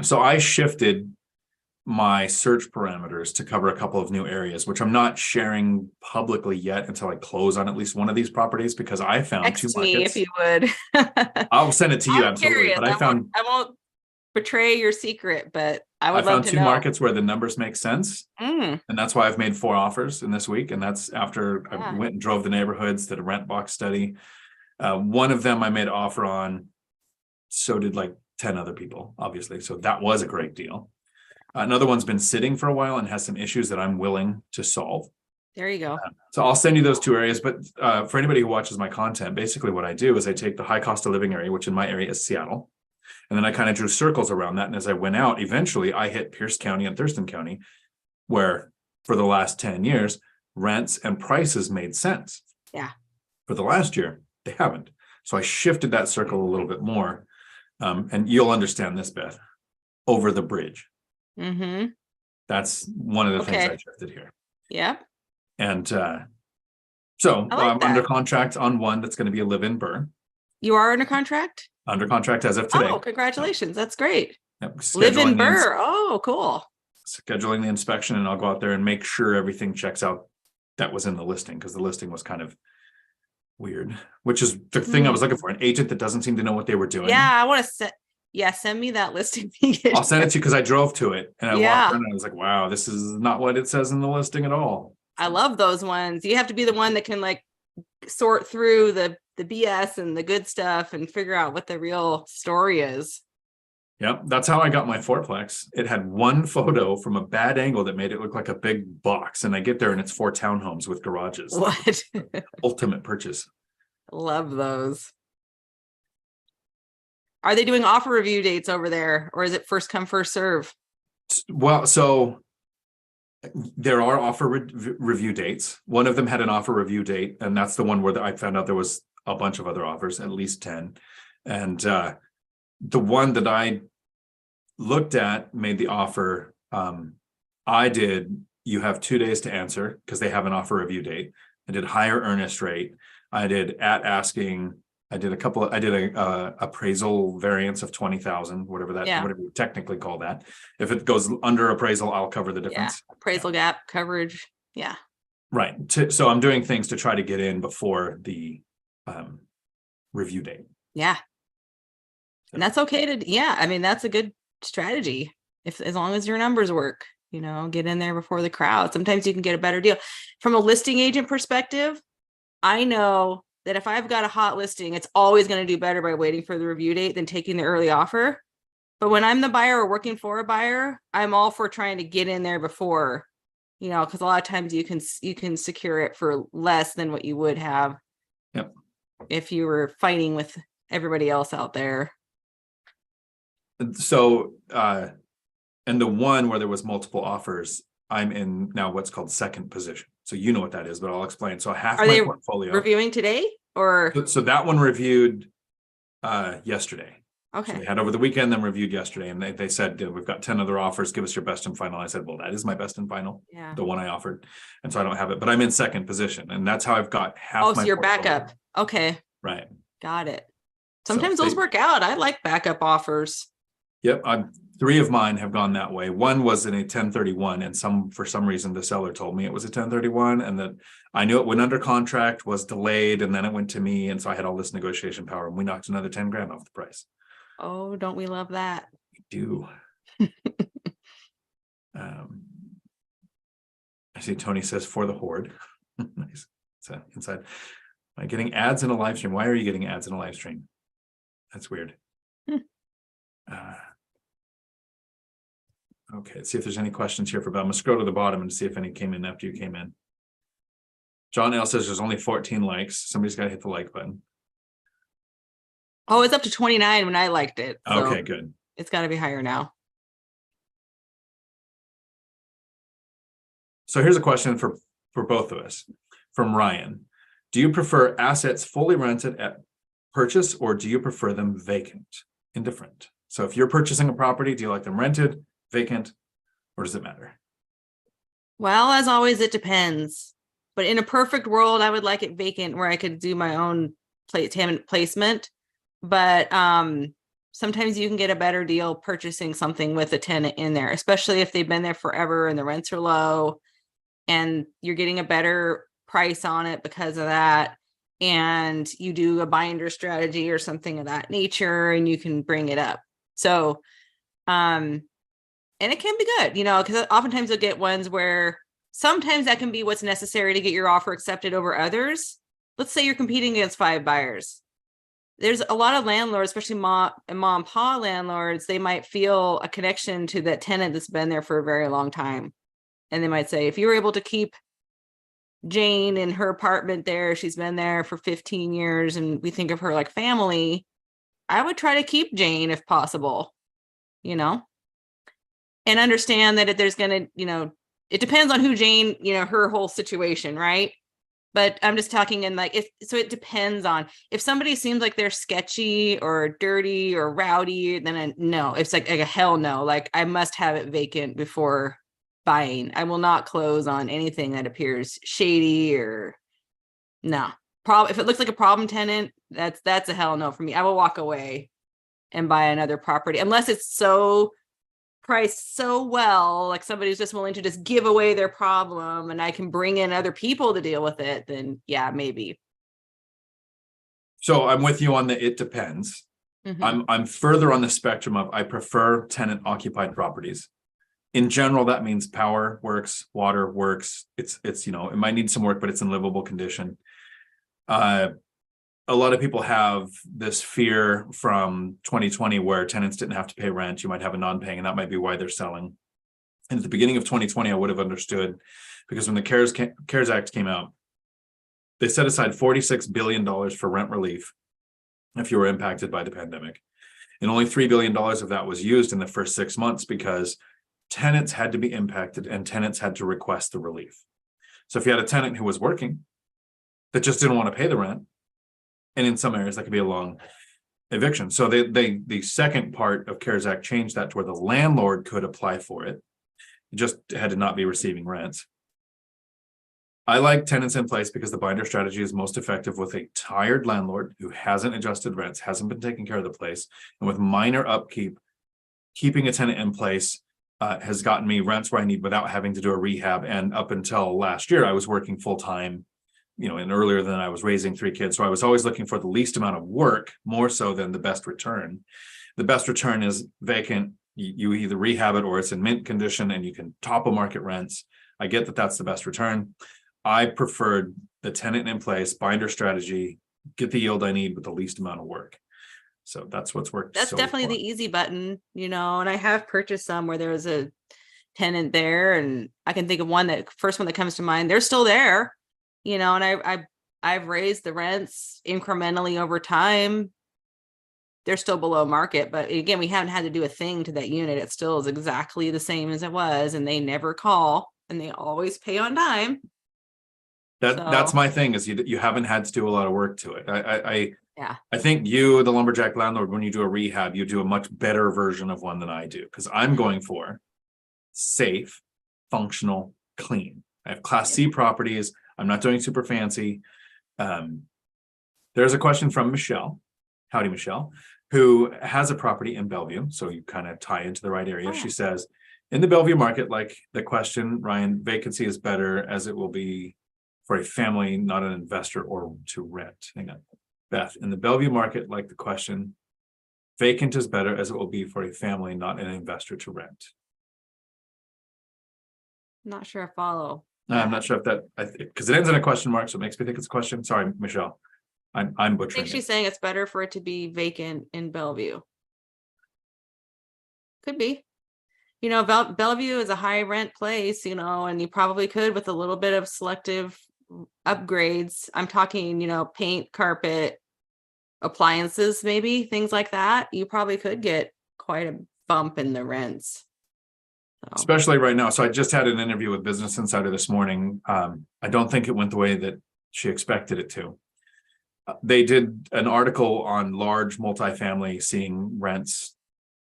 So I shifted my search parameters to cover a couple of new areas, which I'm not sharing publicly yet until I close on at least one of these properties, because I found Text two markets. me if you would. I'll send it to you. I'm absolutely. curious. But I won't betray your secret, but I would love to know. I found two markets where the numbers make sense. And that's why I've made 4 offers in this week. And that's after I went and drove the neighborhoods, did a rent box study. One of them I made an offer on. So did like 10 other people, obviously. So that was a great deal. Another one's been sitting for a while and has some issues that I'm willing to solve. There you go. So I'll send you those 2 areas. But for anybody who watches my content, basically what I do is I take the high cost of living area, which in my area is Seattle. And then I kind of drew circles around that. And as I went out, eventually I hit Pierce County and Thurston County, where for the last 10 years, rents and prices made sense. Yeah. For the last year, they haven't. So I shifted that circle a little bit more. And you'll understand this, Beth, over the bridge. Mm-hmm. That's one of the things I shifted here. Yeah. And so I'm under contract on one that's going to be a live-in burn. You are under contract? Under contract as of today. Oh, congratulations. That's great. Yep. Live-in burn. Oh, cool. Scheduling the inspection, and I'll go out there and make sure everything checks out that was in the listing, because the listing was kind of weird, which is the thing I was looking for, an agent that doesn't seem to know what they were doing. Yeah, I want to send me that listing. I'll send it to you, because I drove to it and I walked in and I was like, wow, this is not what it says in the listing at all. I love those ones. You have to be the one that can like sort through the BS and the good stuff and figure out what the real story is. Yep, that's how I got my fourplex. It had one photo from a bad angle that made it look like a big box, and I get there and it's 4 townhomes with garages. What? Ultimate purchase. Love those. Are they doing offer review dates over there, or is it first come, first serve? Well, so there are offer review dates. One of them had an offer review date, and that's the one where I found out there was a bunch of other offers, at least 10. And the one that I looked at made the offer. I did, you have 2 days to answer because they have an offer review date. I did higher earnest rate. I did at asking. I did a appraisal variance of 20,000, whatever you technically call that. If it goes under appraisal, I'll cover the difference. Yeah. Appraisal gap coverage. Yeah. Right. So I'm doing things to try to get in before the review date. Yeah. And that's okay I mean, that's a good strategy. As long as your numbers work, get in there before the crowd. Sometimes you can get a better deal. From a listing agent perspective, I know that if I've got a hot listing, it's always going to do better by waiting for the review date than taking the early offer. But when I'm the buyer or working for a buyer, I'm all for trying to get in there before, because a lot of times you can secure it for less than what you would have. Yep. If you were fighting with everybody else out there. So, and the one where there was multiple offers, I'm in now what's called second position. So you know what that is, but I'll explain. So half my portfolio. Reviewing today or? So that one reviewed yesterday. Okay. So they had over the weekend, then reviewed yesterday, and they said, we've got 10 other offers. Give us your best and final. I said, well, that is my best and final. Yeah. The one I offered. And so I don't have it, but I'm in second position. And that's how I've got half my so you're backup. Okay. Right. Got it. Sometimes those work out. I like backup offers. Yep. 3 of mine have gone that way. One was in a 1031, and for some reason the seller told me it was a 1031, and that I knew it went under contract, was delayed, and then it went to me, and so I had all this negotiation power, and we knocked another 10 grand off the price. Oh, don't we love that? We do. I see Tony says for the horde. Nice. So inside. Am I getting ads in a live stream? Why are you getting ads in a live stream? That's weird. Okay, let's see if there's any questions here for Bob. I'm gonna scroll to the bottom and see if any came in after you came in. John L says there's only 14 likes. Somebody's got to hit the like button. Oh, it's up to 29 when I liked it. So okay, good. It's got to be higher now. So here's a question for both of us from Ryan. Do you prefer assets fully rented at purchase, or do you prefer them vacant? Indifferent. So if you're purchasing a property, do you like them rented, vacant, or does it matter? Well, as always, it depends. But in a perfect world, I would like it vacant where I could do my own tenant placement. But sometimes you can get a better deal purchasing something with a tenant in there, especially if they've been there forever and the rents are low and you're getting a better price on it because of that. And you do a binder strategy or something of that nature, and you can bring it up. So, and it can be good, because oftentimes you'll get ones where sometimes that can be what's necessary to get your offer accepted over others. Let's say you're competing against 5 buyers. There's a lot of landlords, especially mom and pop landlords, they might feel a connection to that tenant that's been there for a very long time. And they might say, if you were able to keep Jane in her apartment there, she's been there for 15 years and we think of her like family, I would try to keep Jane if possible, and understand that if there's going to, it depends on who Jane, her whole situation, right? But I'm just talking in so it depends on if somebody seems like they're sketchy or dirty or rowdy, then no, it's like a hell no. Like I must have it vacant before buying. I will not close on anything that appears shady or no. If it looks like a problem tenant, that's a hell no for me. I will walk away and buy another property unless it's so priced so well, like somebody's just willing to just give away their problem and I can bring in other people to deal with it, then yeah, maybe. So I'm with you on it depends. Mm-hmm. I'm further on the spectrum of I prefer tenant occupied properties. In general, that means power works, water works. It's it might need some work, but it's in livable condition. a lot of people have this fear from 2020 where tenants didn't have to pay rent. You might have a non-paying, and that might be why they're selling. And at the beginning of 2020, I would have understood, because when the CARES Act came out, they set aside $46 billion for rent relief if you were impacted by the pandemic. And only $3 billion of that was used in the first 6 months because tenants had to be impacted and tenants had to request the relief. So if you had a tenant who was working that just didn't want to pay the rent, and in some areas that could be a long eviction. So the second part of CARES Act changed that to where the landlord could apply for it. It just had to not be receiving rents. I like tenants in place because the binder strategy is most effective with a tired landlord who hasn't adjusted rents, hasn't been taking care of the place, and with minor upkeep, keeping a tenant in place has gotten me rents where I need without having to do a rehab. And up until last year, I was working full time, and earlier than I was raising 3 kids. So I was always looking for the least amount of work, more so than the best return. The best return is vacant. You either rehab it or it's in mint condition and you can top of market rents. I get that that's the best return. I preferred the tenant in place, binder strategy, get the yield I need with the least amount of work. So that's what's worked. That's definitely the easy button, and I have purchased some where there was a tenant there, and I can think of first one that comes to mind. They're still there, and I've raised the rents incrementally over time. They're still below market, but again, we haven't had to do a thing to that unit. It still is exactly the same as it was, and they never call, and they always pay on time. That's my thing, is you haven't had to do a lot of work to it. I Yeah. think you, the lumberjack landlord, when you do a rehab, you do a much better version of one than I do, because I'm going for safe, functional, clean. I have Class C properties. I'm not doing super fancy. There's a question from Michelle. Howdy, Michelle, who has a property in Bellevue. So you kind of tie into the right area. She says, in the Bellevue market, like the question, Ryan, vacancy is better as it will be for a family, not an investor or to rent. Hang on. Beth, in the Bellevue market, like the question, vacant is better as it will be for a family, not an investor to rent. Not sure I follow. I'm not sure if that, because it ends in a question mark, so it makes me think it's a question. Sorry, Michelle. I'm I butchering think she's it. saying it's better for it to be vacant in Bellevue. Could be. Bellevue is a high rent place, and you probably could, with a little bit of selective upgrades. I'm talking, paint, carpet, appliances, maybe things like that. You probably could get quite a bump in the rents. Especially right now. So I just had an interview with Business Insider this morning. I don't think it went the way that she expected it to. They did an article on large multifamily seeing rents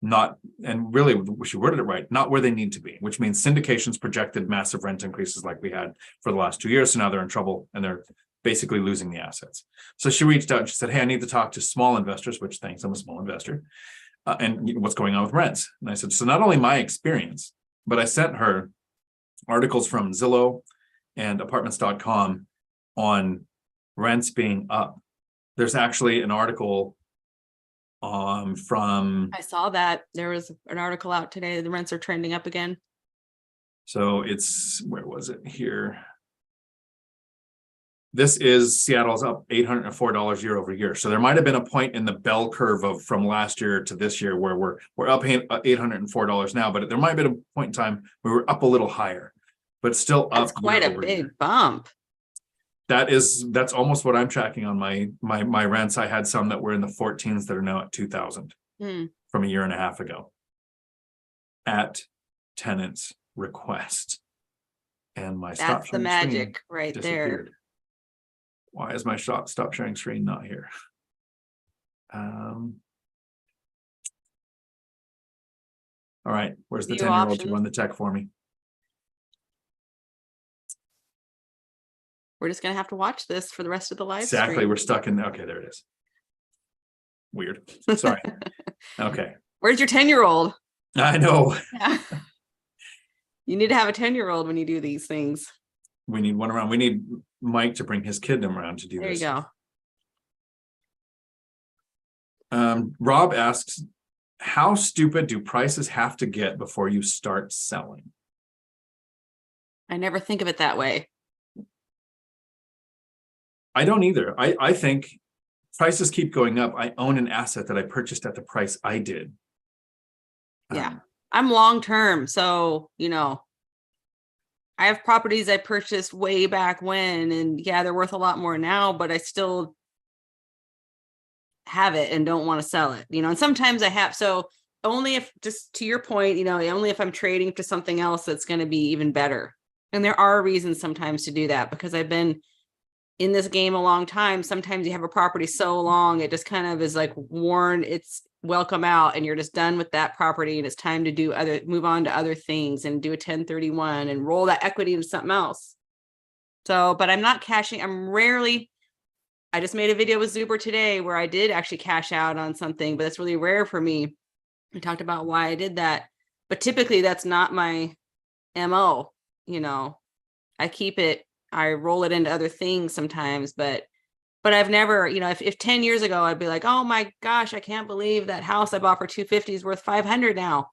not, and really she worded it right, not where they need to be, which means syndications projected massive rent increases like we had for the last 2 years. So now they're in trouble and they're basically losing the assets. So she reached out and she said, hey, I need to talk to small investors, which thanks, I'm a small investor, and what's going on with rents. And I said, so not only my experience, but I sent her articles from Zillow and apartments.com on rents being up. There's actually an article from, I saw that there was an article out today. The rents are trending up again. So it's, where was it here? This is Seattle's up $804 year over year. So there might have been a point in the bell curve of from last year to this year where we're up $804 now, but there might have been a point in time where we're up a little higher, but still up. That's quite a big bump. That's almost what I'm tracking on my rents. I had some that were in the 14s that are now at 2,000 from a year and a half ago at tenants' request. And my that's the magic right disappeared. there. Why is my stop sharing screen not here? All right, where's the 10-year-old to run the tech for me? We're just gonna have to watch this for the rest of the live Exactly, stream. we're stuck in. Okay, there it is. Weird. Sorry. Okay. Where's your 10-year-old? I know. Yeah. You need to have a 10-year-old when you do these things. We need one around. We need Mike to bring his kid around to do this. There you go. Rob asks, how stupid do prices have to get before you start selling? I never think of it that way. I don't either. I think prices keep going up, I own an asset that I purchased at the price I did. Yeah. I'm long-term. So, I have properties I purchased way back when, and yeah, they're worth a lot more now, but I still have it and don't want to sell it, and sometimes I have. So only if, just to your point, only if I'm trading to something else that's going to be even better. And there are reasons sometimes to do that, because I've been in this game a long time. Sometimes you have a property so long, it just kind of is like worn, it's welcome out, and you're just done with that property, and it's time to move on to other things and do a 1031 and roll that equity into something else. So, but I'm not cashing. I just made a video with Zuber today where I did actually cash out on something, but that's really rare for me. I talked about why I did that, but typically that's not my MO. I keep it, I roll it into other things sometimes, but I've never, if 10 years ago, I'd be like, oh my gosh, I can't believe that house I bought for 250 is worth 500 now.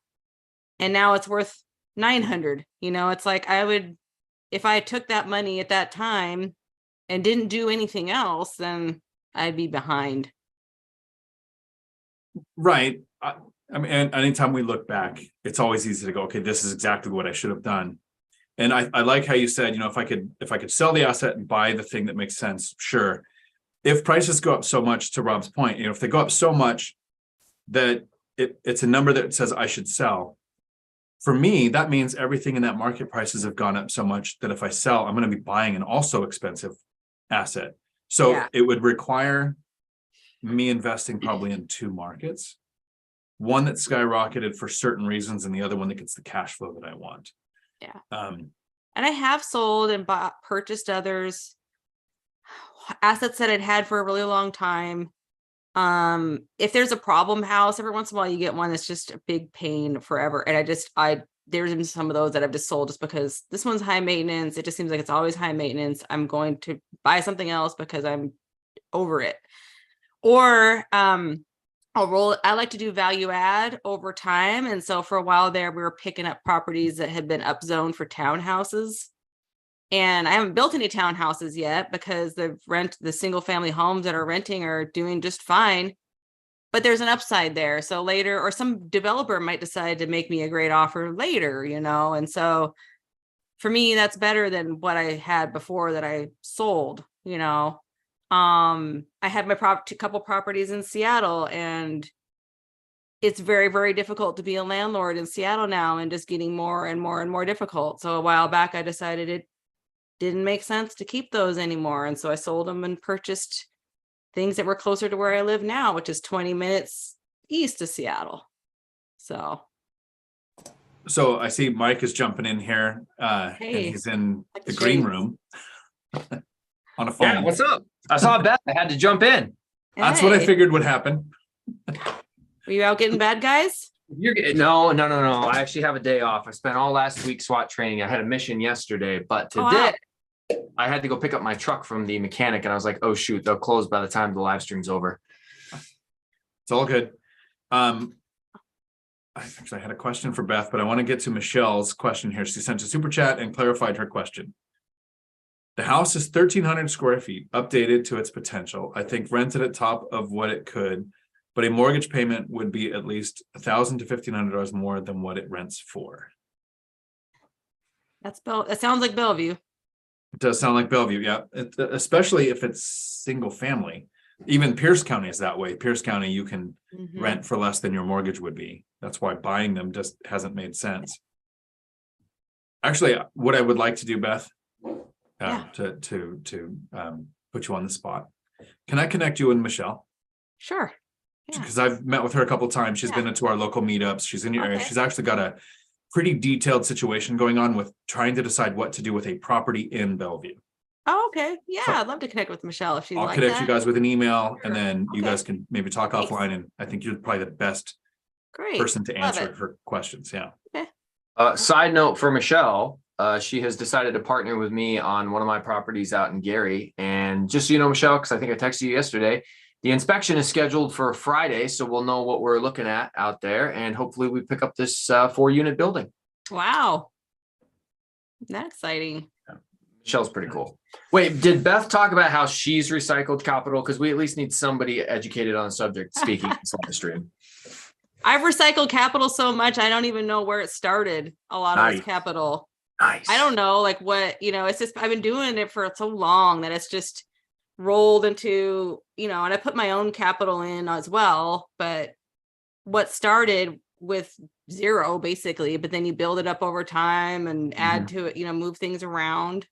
And now it's worth 900. It's like, if I took that money at that time and didn't do anything else, then I'd be behind. Right. I mean, and anytime we look back, it's always easy to go, okay, this is exactly what I should have done. And I like how you said, if I could sell the asset and buy the thing that makes sense, sure. If prices go up so much, to Rob's point, if they go up so much that it's a number that says I should sell, for me, that means everything in that market prices have gone up so much that if I sell, I'm going to be buying an also expensive asset. So Yeah. it would require me investing probably in two markets, one that skyrocketed for certain reasons and the other one that gets the cash flow that I want. Yeah. And I have sold and purchased others, assets that I'd had for a really long time. If there's a problem house, every once in a while you get one that's just a big pain forever. And there's been some of those that I've just sold just because this one's high maintenance. It just seems like it's always high maintenance. I'm going to buy something else because I'm over it. Or, I like to do value add over time. And so for a while there, we were picking up properties that had been upzoned for townhouses. And I haven't built any townhouses yet because the single family homes that are renting are doing just fine, but there's an upside there. So later, or some developer might decide to make me a great offer later, and so for me, that's better than what I had before that I sold. I had my couple properties in Seattle, and it's very, very difficult to be a landlord in Seattle now, and just getting more and more and more difficult. So a while back, I decided it didn't make sense to keep those anymore. And so I sold them and purchased things that were closer to where I live now, which is 20 minutes east of Seattle. So I see Mike is jumping in here, and he's in the green room on a phone. Yeah, what's up? I saw Beth. I had to jump in. That's what I figured would happen. Were you out getting bad guys? No. I actually have a day off. I spent all last week SWAT training. I had a mission yesterday, but today I had to go pick up my truck from the mechanic, and I was like, oh shoot, they'll close by the time the live stream's over. It's all good. I had a question for Beth, but I want to get to Michelle's question here. She sent a super chat and clarified her question. The house is 1,300 square feet, updated to its potential. I think rented at top of what it could, but a mortgage payment would be at least $1,000 to $1,500 more than what it rents for. That sounds like Bellevue. It does sound like Bellevue, yeah. Especially if it's single family. Even Pierce County is that way. Pierce County, you can rent for less than your mortgage would be. That's why buying them just hasn't made sense. Actually, what I would like to do, Beth, to put you on the spot. Can I connect you and Michelle? Sure. Because I've met with her a couple of times. She's been into our local meetups. She's in your area. She's actually got a pretty detailed situation going on with trying to decide what to do with a property in Bellevue. Oh, okay. Yeah, so I'd love to connect with Michelle if she'd like that. I'll connect you guys with an email, and then you guys can maybe talk offline. And I think you're probably the best person to answer her questions. Yeah. Okay. Side note for Michelle, she has decided to partner with me on one of my properties out in Gary. And just so you know, Michelle, because I think I texted you yesterday, the inspection is scheduled for Friday, so we'll know what we're looking at out there, and hopefully we pick up this 4-unit building. Wow. That's exciting. Michelle's pretty cool. Wait, did Beth talk about how she's recycled capital? Because we at least need somebody educated on the subject speaking in the stream. I've recycled capital so much, I don't even know where it started. A lot of this capital. Nice. I don't know, like what, it's just, I've been doing it for so long that it's just rolled into, and I put my own capital in as well, but what started with zero basically, but then you build it up over time and add to it, move things around.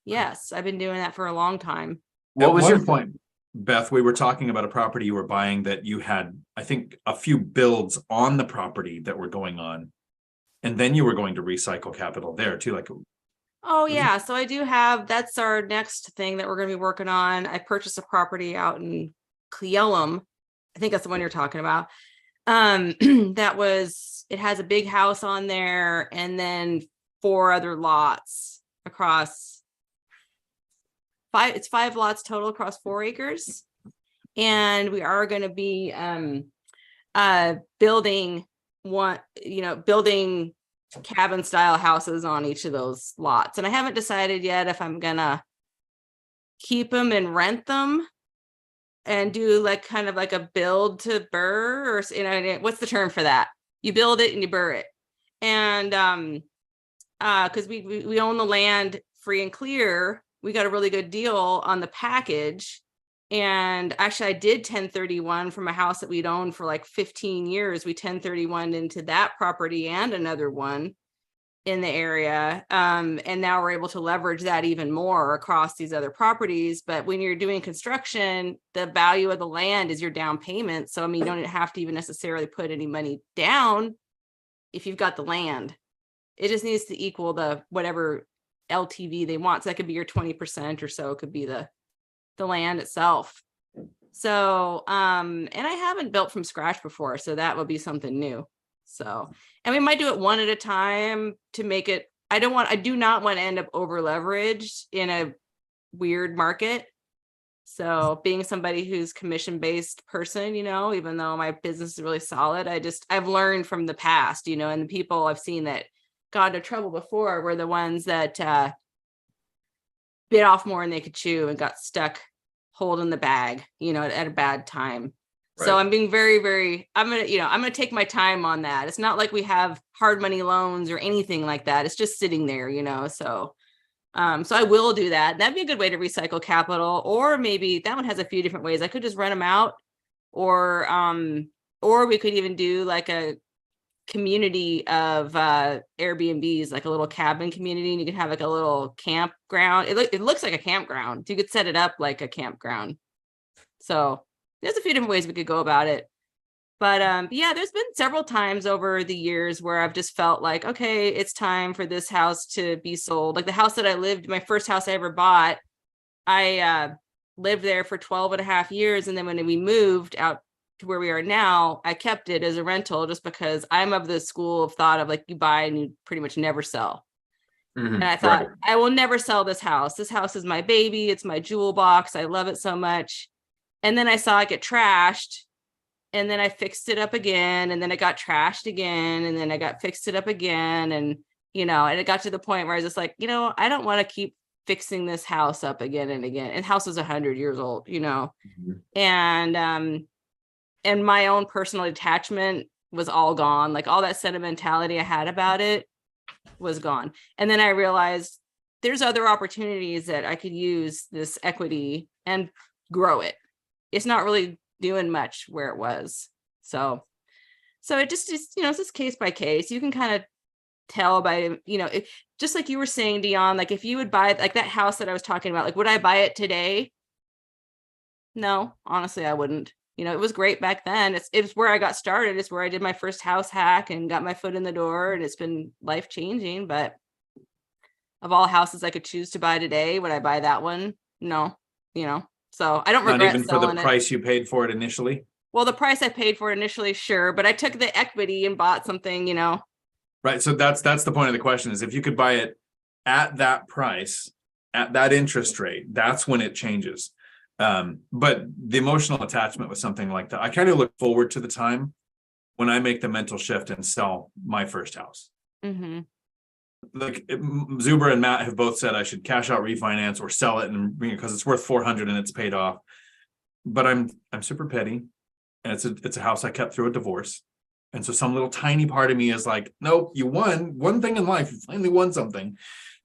Yes, I've been doing that for a long time. What was your point, Beth? We were talking about a property you were buying that you had, I think, a few builds on the property that were going on. And then you were going to recycle capital there too. Like, oh yeah. So I do have, that's our next thing that we're going to be working on. I purchased a property out in Cleellum. I think that's the one you're talking about. It has a big house on there and then 4 other lots across it's 5 lots total across 4 acres. And we are going to be, building cabin style houses on each of those lots. And I haven't decided yet if I'm gonna keep them and rent them and do like kind of like a build to burr, or what's the term for that? You build it and you burr it. And because we own the land free and clear, we got a really good deal on the package. And actually I did 1031 from a house that we'd owned for like 15 years. We 1031 into that property and another one in the area. And now we're able to leverage that even more across these other properties. But when you're doing construction, the value of the land is your down payment. So, you don't have to even necessarily put any money down if you've got the land. It just needs to equal the whatever LTV they want. So that could be your 20% or so. It could be the land itself. So, and I haven't built from scratch before, so that will be something new. So, and we might do it one at a time to make it, I do not want to end up over leveraged in a weird market. So being somebody who's commission-based person, even though my business is really solid, I've learned from the past, and the people I've seen that got into trouble before were the ones that, bit off more than they could chew and got stuck holding the bag, at a bad time. Right. So I'm being very, very, I'm going to take my time on that. It's not like we have hard money loans or anything like that. It's just sitting there, so I will do that. That'd be a good way to recycle capital, or maybe that one has a few different ways. I could just rent them out, or we could even do like a community of Airbnbs, like a little cabin community, and you could have like a little campground. It looks like a campground. You could set it up like a campground. So there's a few different ways we could go about it. But yeah, there's been several times over the years where I've just felt like, okay, it's time for this house to be sold. Like the house that I lived, my first house I ever bought, I lived there for 12 and a half years. And then when we moved out to where we are now, I kept it as a rental just because I'm of the school of thought of like, you buy and you pretty much never sell. Mm-hmm. And I thought, right, I will never sell this house. This house is my baby. It's my jewel box. I love it so much. And then I saw it get trashed, and then I fixed it up again, and then it got trashed again, and then I got fixed it up again. And, and it got to the point where I was just like, I don't want to keep fixing this house up again and again. And the house was 100 years old, mm-hmm. And my own personal attachment was all gone. Like all that sentimentality I had about it was gone. And then I realized there's other opportunities that I could use this equity and grow it. It's not really doing much where it was. So it just is, it's just case by case. You can kind of tell by, just like you were saying, Dion, like if you would buy like that house that I was talking about, like, would I buy it today? No, honestly, I wouldn't. It was great back then. It's where I got started. It's where I did my first house hack and got my foot in the door, and it's been life changing. But of all houses I could choose to buy today, would I buy that one? No, so I don't regret not even for selling the price you paid for it initially. Well, the price I paid for it initially, sure, but I took the equity and bought something, Right. So that's the point of the question is if you could buy it at that price, at that interest rate, that's when it changes. But the emotional attachment with something like that, I kind of look forward to the time when I make the mental shift and sell my first house. Mm-hmm. like Zuber and Matt have both said I should cash out, refinance, or sell it, and because it's worth 400 and it's paid off. But I'm super petty, and it's a house I kept through a divorce, and so some little tiny part of me is like, nope, you won one thing in life, you finally won something.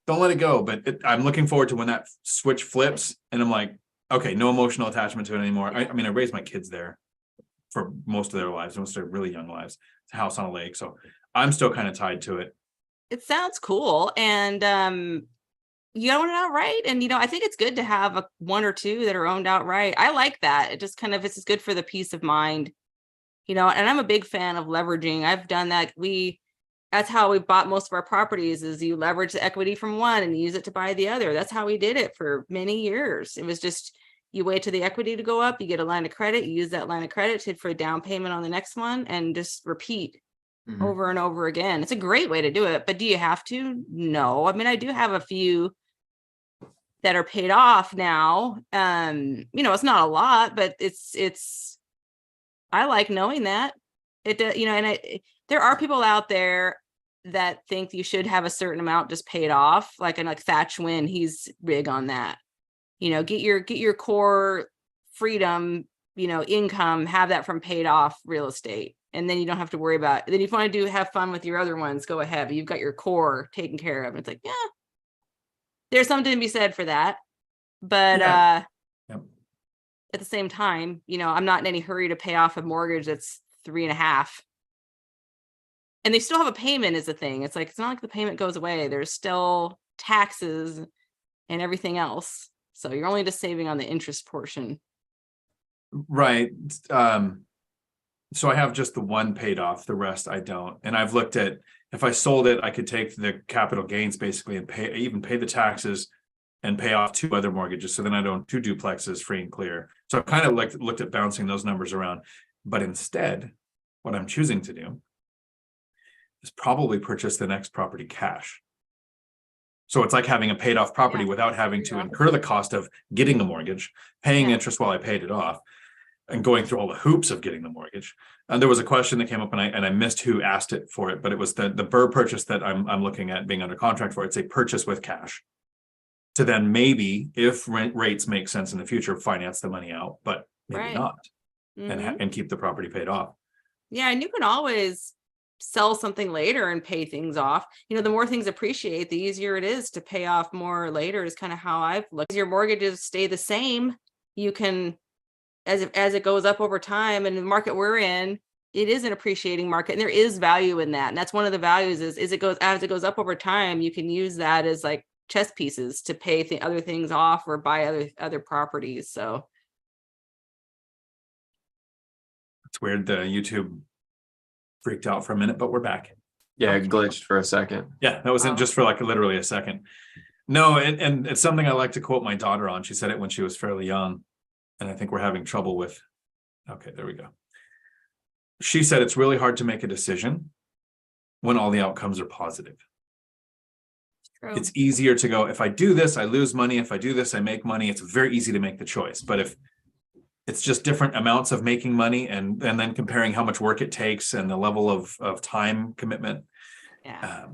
Don't let it go. But I'm looking forward to when that switch flips, and I'm like, okay, no emotional attachment to it anymore. I mean, I raised my kids there for most of their lives, most of their really young lives. It's a house on a lake, so I'm still kind of tied to it. It sounds cool. And you own it outright. And, I think it's good to have one or two that are owned outright. I like that. It just kind of, it's good for the peace of mind, and I'm a big fan of leveraging. I've done that. That's how we bought most of our properties, is you leverage the equity from one and use it to buy the other. That's how we did it for many years. It was just, you wait till the equity to go up, you get a line of credit, you use that line of credit for a down payment on the next one, and just repeat over and over again. It's a great way to do it. But do you have to? No. I mean, I do have a few that are paid off now. It's not a lot, but it's I like knowing that it, there are people out there that think you should have a certain amount just paid off. Like Thatch Wynn, he's big on that. Get your core freedom, income, have that from paid off real estate. And then you don't have to worry about it. Then if you want to have fun with your other ones, go ahead. But you've got your core taken care of. It's like, yeah, there's something to be said for that. But Yep. At the same time, I'm not in any hurry to pay off a mortgage that's 3.5. And they still have a payment is the thing. It's like, it's not like the payment goes away. There's still taxes and everything else. So you're only just saving on the interest portion. Right. So I have just the one paid off, the rest I don't. And I've looked at, if I sold it, I could take the capital gains basically and pay the taxes and pay off 2 other mortgages. So then I'd own 2 duplexes free and clear. So I've kind of looked at bouncing those numbers around. But instead, what I'm choosing to do is probably purchase the next property cash. So it's like having a paid off property without having to incur the cost of getting the mortgage, paying interest while I paid it off, and going through all the hoops of getting the mortgage. And there was a question that came up, and I missed who asked it for it, but it was the Burr purchase that I'm looking at being under contract for. It's a purchase with cash to then maybe, if rates make sense in the future, finance the money out, but maybe not, and keep the property paid off. Yeah, and you can always sell something later and pay things off. The more things appreciate, the easier it is to pay off more later, is kind of how I've looked. Your mortgages stay the same. You can, as it goes up over time, and the market we're in, it is an appreciating market, and there is value in that. And that's one of the values is as it goes up over time, you can use that as like chess pieces to pay other things off or buy other properties. So it's weird. The YouTube freaked out for a minute, but we're back. Yeah, it glitched for a second. Yeah, that wasn't just for like literally a second. No, and it's something I like to quote my daughter on. She said it when she was fairly young, and I think we're having trouble with. Okay, there we go. She said it's really hard to make a decision when all the outcomes are positive. True. It's easier to go, if I do this, I lose money. If I do this, I make money. It's very easy to make the choice. But if it's just different amounts of making money and then comparing how much work it takes and the level of time commitment. Yeah.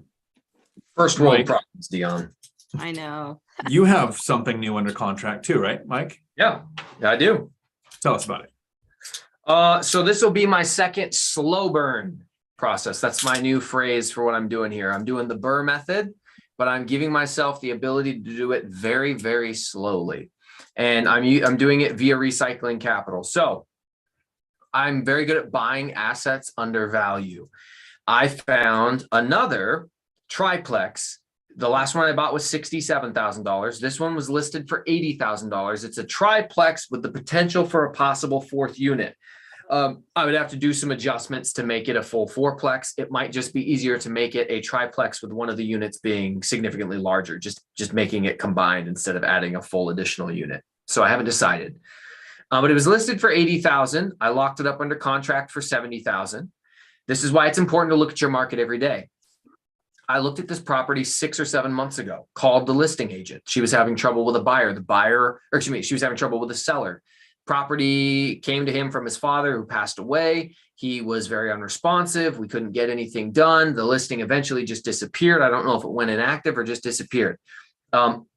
First world problems, Dion. I know. You have something new under contract too, right, Mike? Yeah, I do. Tell us about it. So this will be my second slow burn process. That's my new phrase for what I'm doing here. I'm doing the Burr method, but I'm giving myself the ability to do it very, very slowly. And I'm doing it via recycling capital. So I'm very good at buying assets under value. I found another triplex. The last one I bought was $67,000. This one was listed for $80,000. It's a triplex with the potential for a possible 4th unit. I would have to do some adjustments to make it a full 4-plex. It might just be easier to make it a triplex with one of the units being significantly larger, just making it combined instead of adding a full additional unit. So I haven't decided. But it was listed for $80,000. I locked it up under contract for $70,000. This is why it's important to look at your market every day. I looked at this property 6 or 7 months ago, called the listing agent. She was having trouble with a buyer. She was having trouble with the seller. Property came to him from his father who passed away. He was very unresponsive. We couldn't get anything done. The listing eventually just disappeared. I don't know if it went inactive or just disappeared.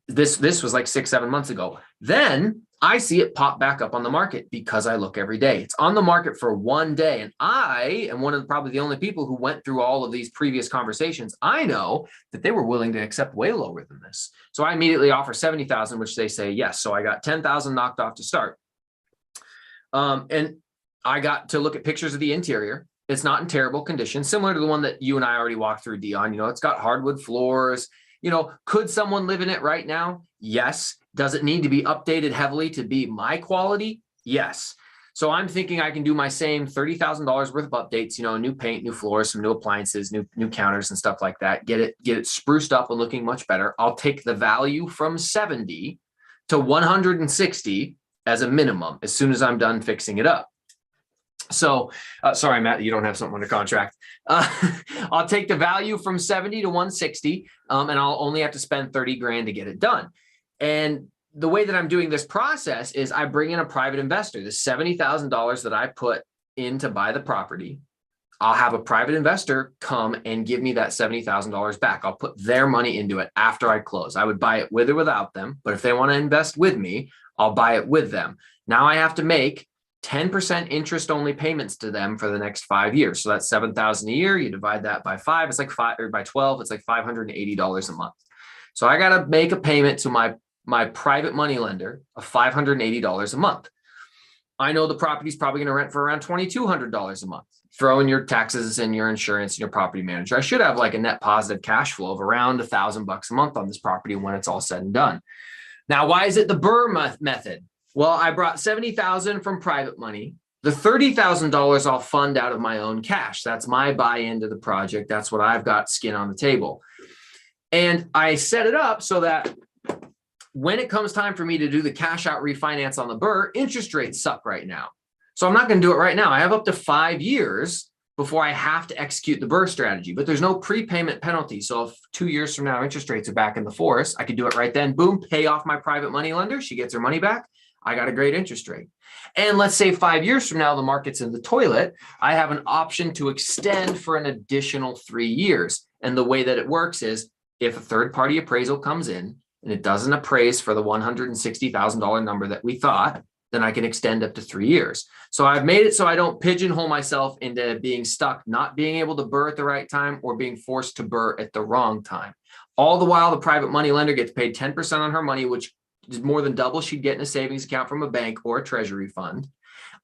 This was like 6-7 months ago. Then I see it pop back up on the market because I look every day. It's on the market for one day. And I am one of probably the only people who went through all of these previous conversations. I know that they were willing to accept way lower than this. So I immediately offer 70,000, which they say yes. So I got 10,000 knocked off to start. And I got to look at pictures of the interior. It's not in terrible condition, similar to the one that you and I already walked through, Dion. It's got hardwood floors. Could someone live in it right now? Yes. Does it need to be updated heavily to be my quality? Yes. So I'm thinking I can do my same $30,000 worth of updates, new paint, new floors, some new appliances, new counters and stuff like that. Get it spruced up and looking much better. I'll take the value from 70 to 160 as a minimum as soon as I'm done fixing it up. So, sorry, Matt, you don't have something under contract. I'll take the value from 70 to 160, and I'll only have to spend 30 grand to get it done. And the way that I'm doing this process is I bring in a private investor. The $70,000 that I put in to buy the property, I'll have a private investor come and give me that $70,000 back. I'll put their money into it after I close. I would buy it with or without them, but if they want to invest with me, I'll buy it with them. Now I have to make 10% interest only payments to them for the next 5 years. So that's $7,000 a year. You divide that by 5, it's like by 12, it's like $580 a month. So I got to make a payment to my private money lender of $580 a month. I know the property's probably going to rent for around $2,200 a month. Throw in your taxes and your insurance and your property manager. I should have like a net positive cash flow of around $1,000 a month on this property when it's all said and done. Now, why is it the BRRRR method? Well, I brought $70,000 from private money. The $30,000 I'll fund out of my own cash. That's my buy-in to the project. That's what I've got skin on the table. And I set it up so that when it comes time for me to do the cash out refinance on the BRRRR, interest rates suck right now. So I'm not going to do it right now. I have up to 5 years before I have to execute the BRRRR strategy, but there's no prepayment penalty. So if 2 years from now, interest rates are back in the forest, I could do it right then. Boom, pay off my private money lender. She gets her money back. I got a great interest rate. And let's say 5 years from now, the market's in the toilet. I have an option to extend for an additional 3 years. And the way that it works is if a third-party appraisal comes in and it doesn't appraise for the $160,000 number that we thought, then I can extend up to 3 years. So I've made it so I don't pigeonhole myself into being stuck, not being able to BRRRR at the right time or being forced to BRRRR at the wrong time. All the while, the private money lender gets paid 10% on her money, which is more than double she'd get in a savings account from a bank or a treasury fund.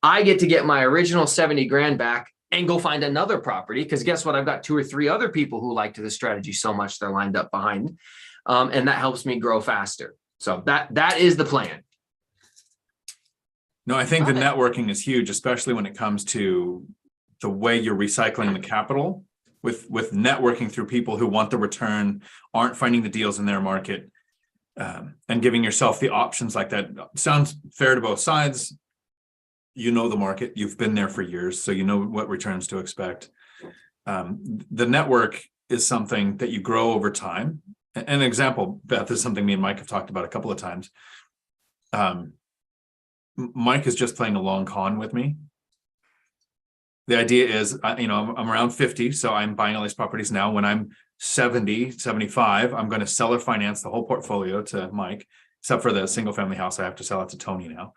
I get to get my original 70 grand back and go find another property because guess what? I've got 2 or 3 other people who liked this strategy so much they're lined up behind. And that helps me grow faster. So that is the plan. No, I think the networking is huge, especially when it comes to the way you're recycling the capital with networking through people who want the return, aren't finding the deals in their market, and giving yourself the options like that. Sounds fair to both sides. You know the market, you've been there for years, so you know what returns to expect. The network is something that you grow over time. An example, Beth, is something me and Mike have talked about a couple of times. Mike is just playing a long con with me. The idea is, I'm around 50, so I'm buying all these properties now. When I'm 70, 75, I'm going to seller finance the whole portfolio to Mike, except for the single family house. I have to sell it to Tony now.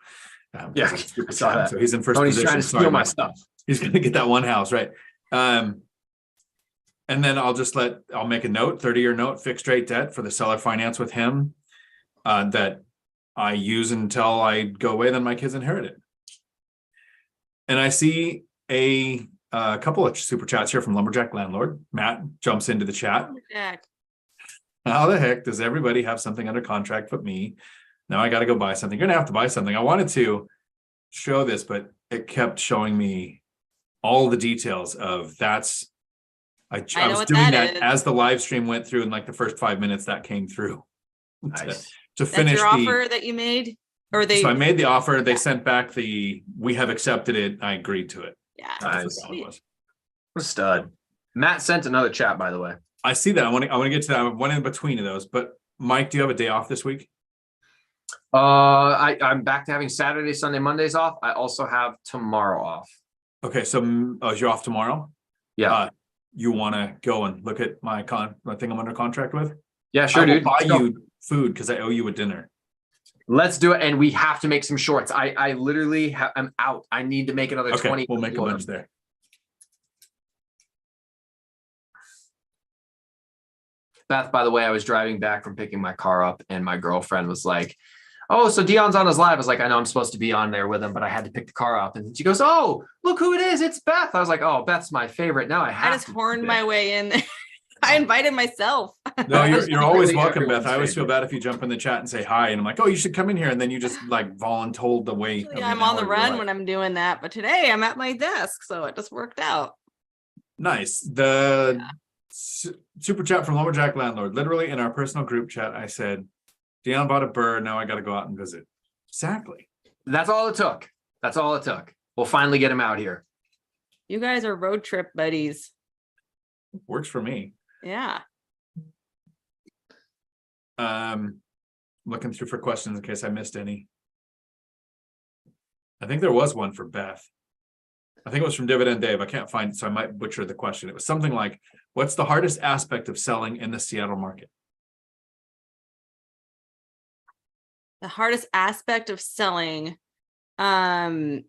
Yeah, I saw that. So he's in first Tony's position. trying to steal my stuff. He's going to get that one house, right? And then I'll make a note, 30-year note, fixed rate debt for the seller finance with him that I use until I go away, then my kids inherit it. And I see a couple of super chats here from Lumberjack Landlord. Matt jumps into the chat. How the heck does everybody have something under contract but me? Now I got to go buy something. You're going to have to buy something. I wanted to show this, but it kept showing me all the details of that's. I was doing that as the live stream went through, and like the first 5 minutes that came through. Nice. To finish your offer that you made, or they. So I made the offer. They sent back we have accepted it. I agreed to it. Yeah. Nice. What a stud. Matt sent another chat, by the way. I see that. I want to get to that. I went in between of those. But Mike, do you have a day off this week? I'm back to having Saturday, Sunday, Mondays off. I also have tomorrow off. Okay, so you're off tomorrow? Yeah. You want to go and look at my thing I'm under contract with? Yeah, sure, I will dude. buy you food because I owe you a dinner. Let's do it. And we have to make some shorts. I literally I'm out. I need to make another Okay, 20. we'll make a bunch there. Beth, by the way, I was driving back from picking my car up and my girlfriend was like, oh, so Dion's on his live. I was like, I know I'm supposed to be on there with him, but I had to pick the car up. And she goes, oh, look who it is. It's Beth. I was like, oh, Beth's my favorite. Now I just horned my way in. I invited myself. No, you're always welcome, Beth. I always feel favorite. bad if you jump in the chat and say hi. And I'm like, oh, you should come in here. And then you just like voluntold the way. Yeah, I'm on the run when I'm doing that. But today I'm at my desk. So it just worked out. Nice. The super chat from Lumberjack Landlord. Literally in our personal group chat, I said, Dion bought a bird. Now I got to go out and visit. Exactly. That's all it took. That's all it took. We'll finally get him out here. You guys are road trip buddies. Works for me. Yeah. Looking through for questions in case I missed any. I think there was one for Beth. I think it was from Dividend Dave. I can't find it, so I might butcher the question. It was something like, what's the hardest aspect of selling in the Seattle market? The hardest aspect of selling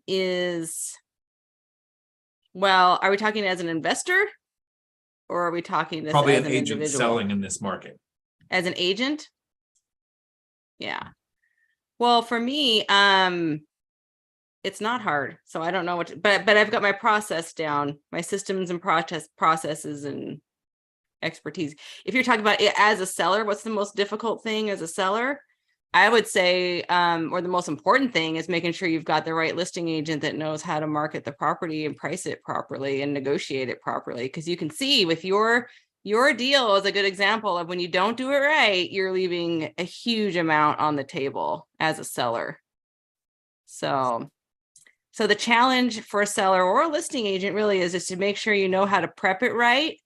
is, well, are we talking as an investor or are we talking this Probably as an agent individual? selling in this market. As an agent? Yeah. Well, for me, it's not hard. So I don't know what, but I've got my process down, my systems and processes and expertise. If you're talking about it as a seller, what's the most difficult thing as a seller? I would say, or the most important thing is making sure you've got the right listing agent that knows how to market the property and price it properly and negotiate it properly. Because you can see with your deal is a good example of when you don't do it right, you're leaving a huge amount on the table as a seller. So the challenge for a seller or a listing agent really is just to make sure you know how to prep it right.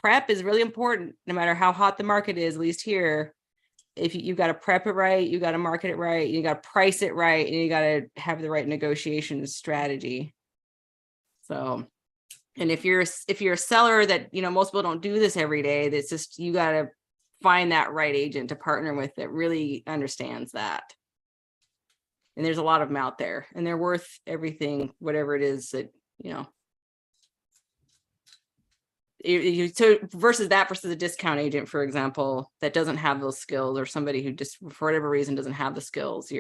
Prep is really important, no matter how hot the market is, at least here. If you've got to prep it right, you got to market it right, you got to price it right, and you got to have the right negotiation strategy. So, and if you're a seller that, most people don't do this every day, that's just, you got to find that right agent to partner with that really understands that. And there's a lot of them out there, and they're worth everything, whatever it is that, so versus a discount agent, for example, that doesn't have those skills, or somebody who just for whatever reason doesn't have the skills,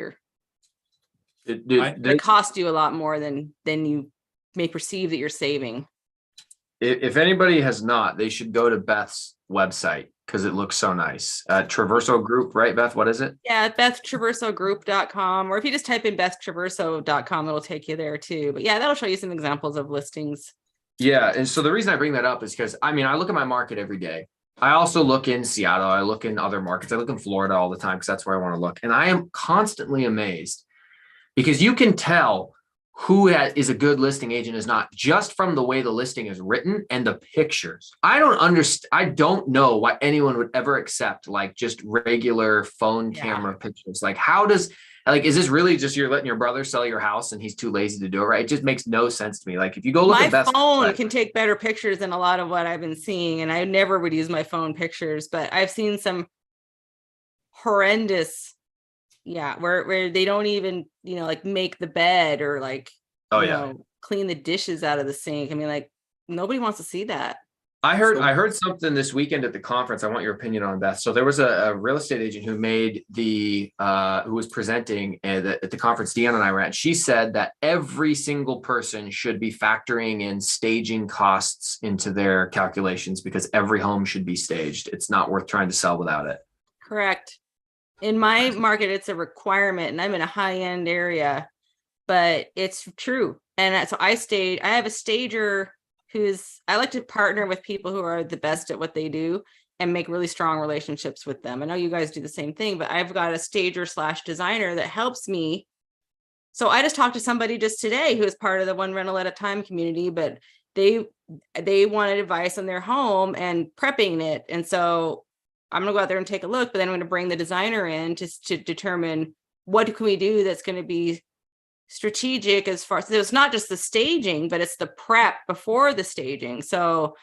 it costs you a lot more than you may perceive that you're saving. If anybody has not, they should go to Beth's website because it looks so nice. Traverso Group, right, Beth? What is it? Yeah, BethTraversogroup.com, or if you just type in BethTraverso.com, it'll take you there too. But yeah, that'll show you some examples of listings. Yeah. And so the reason I bring that up is because, I look at my market every day. I also look in Seattle. I look in other markets. I look in Florida all the time because that's where I want to look. And I am constantly amazed because you can tell who is a good listing agent is not just from the way the listing is written and the pictures. I don't understand. I don't know why anyone would ever accept like just regular phone camera pictures. Like, is this really just you're letting your brother sell your house and he's too lazy to do it right? It just makes no sense to me. Like if you go look at my phone can take better pictures than a lot of what I've been seeing. And I never would use my phone pictures, but I've seen some horrendous, where they don't even, like make the bed or like, clean the dishes out of the sink. Like nobody wants to see that. I heard something this weekend at the conference. I want your opinion on, Beth. So there was a real estate agent who made who was presenting at the conference Dion and I were at. She said that every single person should be factoring in staging costs into their calculations because every home should be staged. It's not worth trying to sell without it. Correct. In my market, it's a requirement, and I'm in a high-end area, but it's true. And so I have a stager I like to partner with people who are the best at what they do and make really strong relationships with them. I know you guys do the same thing, but I've got a stager / designer that helps me. So I just talked to somebody just today who is part of the One Rental at a Time community, but they wanted advice on their home and prepping it. And so I'm going to go out there and take a look, but then I'm going to bring the designer in to determine what can we do that's going to be strategic as far as, so it's not just the staging, but it's the prep before the staging. So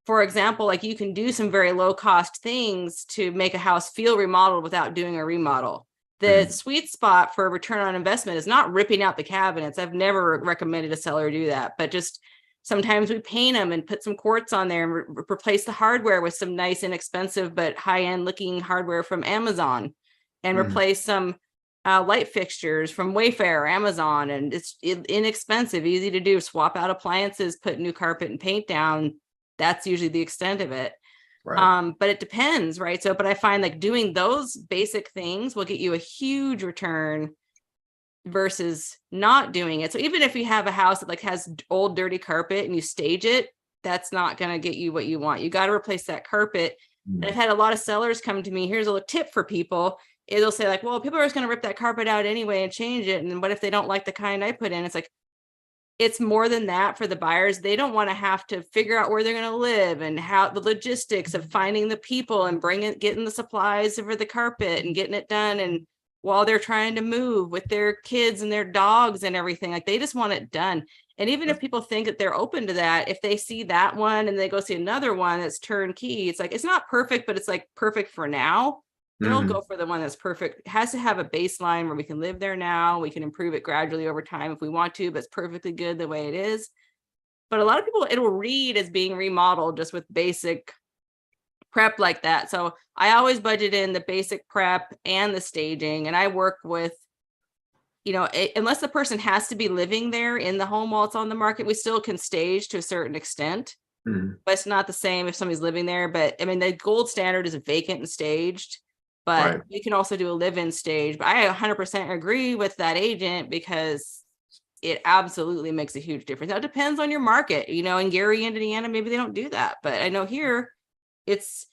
for example, like you can do some very low cost things to make a house feel remodeled without doing a remodel. The sweet spot for return on investment is not ripping out the cabinets. I've never recommended a seller do that, but just sometimes we paint them and put some quartz on there and replace the hardware with some nice, inexpensive, but high-end looking hardware from Amazon, and replace some light fixtures from Wayfair or Amazon. And it's inexpensive, easy to do. Swap out appliances, put new carpet and paint down. That's usually the extent of it. Right. But it depends, right? So, but I find like doing those basic things will get you a huge return versus not doing it. So even if you have a house that like has old dirty carpet and you stage it, that's not going to get you what you want. You got to replace that carpet. And I've had a lot of sellers come to me. Here's a little tip for people. It'll say like, well, people are just going to rip that carpet out anyway and change it. And what if they don't like the kind I put in? It's like, it's more than that for the buyers. They don't want to have to figure out where they're going to live and how the logistics of finding the people and getting the supplies for the carpet and getting it done. And while they're trying to move with their kids and their dogs and everything, like they just want it done. And even if people think that they're open to that, if they see that one and they go see another one that's turnkey, it's like, it's not perfect, but it's like perfect for now. They'll go for the one that's perfect. It has to have a baseline where we can live there now. We can improve it gradually over time if we want to, but it's perfectly good the way it is. But a lot of people, it'll read as being remodeled just with basic prep like that. So I always budget in the basic prep and the staging. And I work with, unless the person has to be living there in the home while it's on the market, we still can stage to a certain extent. But it's not the same if somebody's living there. But I mean, the gold standard is vacant and staged. But you can also do a live-in stage. But I 100% agree with that agent because it absolutely makes a huge difference. Now, it depends on your market. In Gary, Indiana, maybe they don't do that. But I know here, it's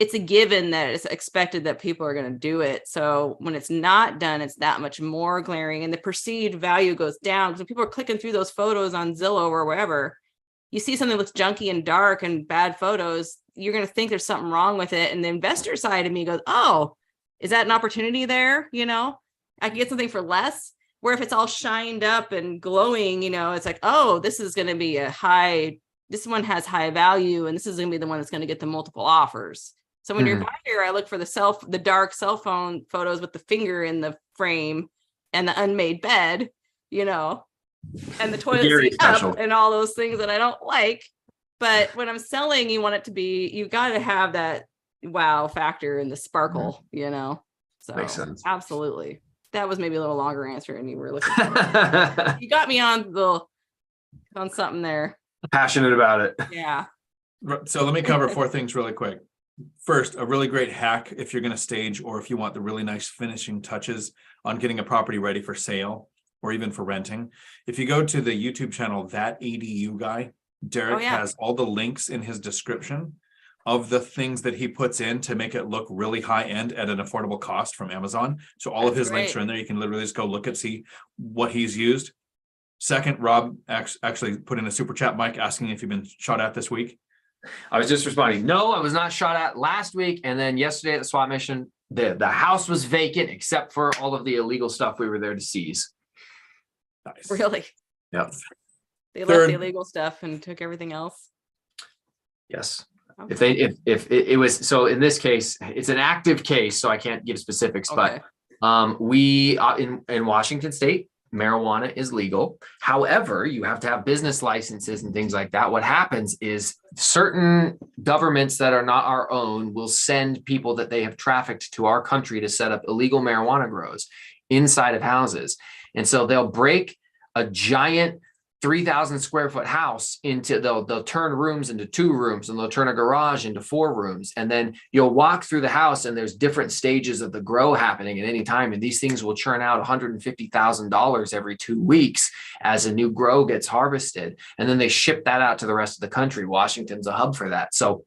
a given that it's expected that people are going to do it. So when it's not done, it's that much more glaring. And the perceived value goes down. Because when people are clicking through those photos on Zillow or wherever, you see something that looks junky and dark and bad photos, you're going to think there's something wrong with it. And the investor side of me goes, oh, is that an opportunity there? I can get something for less. Where if it's all shined up and glowing, it's like, oh, this is going to be this one has high value. And this is going to be the one that's going to get the multiple offers. So when you're buyer, I look for the dark cell phone photos with the finger in the frame and the unmade bed, and the toilet seat up and all those things that I don't like. But when I'm selling, you want it to be, you got to have that wow factor and the sparkle, So makes sense. Absolutely. That was maybe a little longer answer than you were looking for. You got me on something there. Passionate about it. Yeah. So let me cover 4 things really quick. First, a really great hack if you're going to stage or if you want the really nice finishing touches on getting a property ready for sale or even for renting. If you go to the YouTube channel, That ADU Guy, Derek has all the links in his description of the things that he puts in to make it look really high end at an affordable cost from Amazon. So all of his links are in there. You can literally just go look see what he's used. Second, Rob actually put in a super chat, Mike, asking if you've been shot at this week. I was just responding. No, I was not shot at last week. And then yesterday at the SWAT mission, the house was vacant except for all of the illegal stuff we were there to seize. Nice. Really? Yep. They left the illegal stuff and took everything else. Yes. Okay. If it was, so in this case, it's an active case, so I can't give specifics, but we in Washington State, marijuana is legal. However, you have to have business licenses and things like that. What happens is certain governments that are not our own will send people that they have trafficked to our country to set up illegal marijuana grows inside of houses. And so they'll break a giant 3,000 square foot house into, they'll turn rooms into 2 rooms, and they'll turn a garage into 4 rooms. And then you'll walk through the house and there's different stages of the grow happening at any time. And these things will churn out $150,000 every 2 weeks as a new grow gets harvested. And then they ship that out to the rest of the country. Washington's a hub for that. So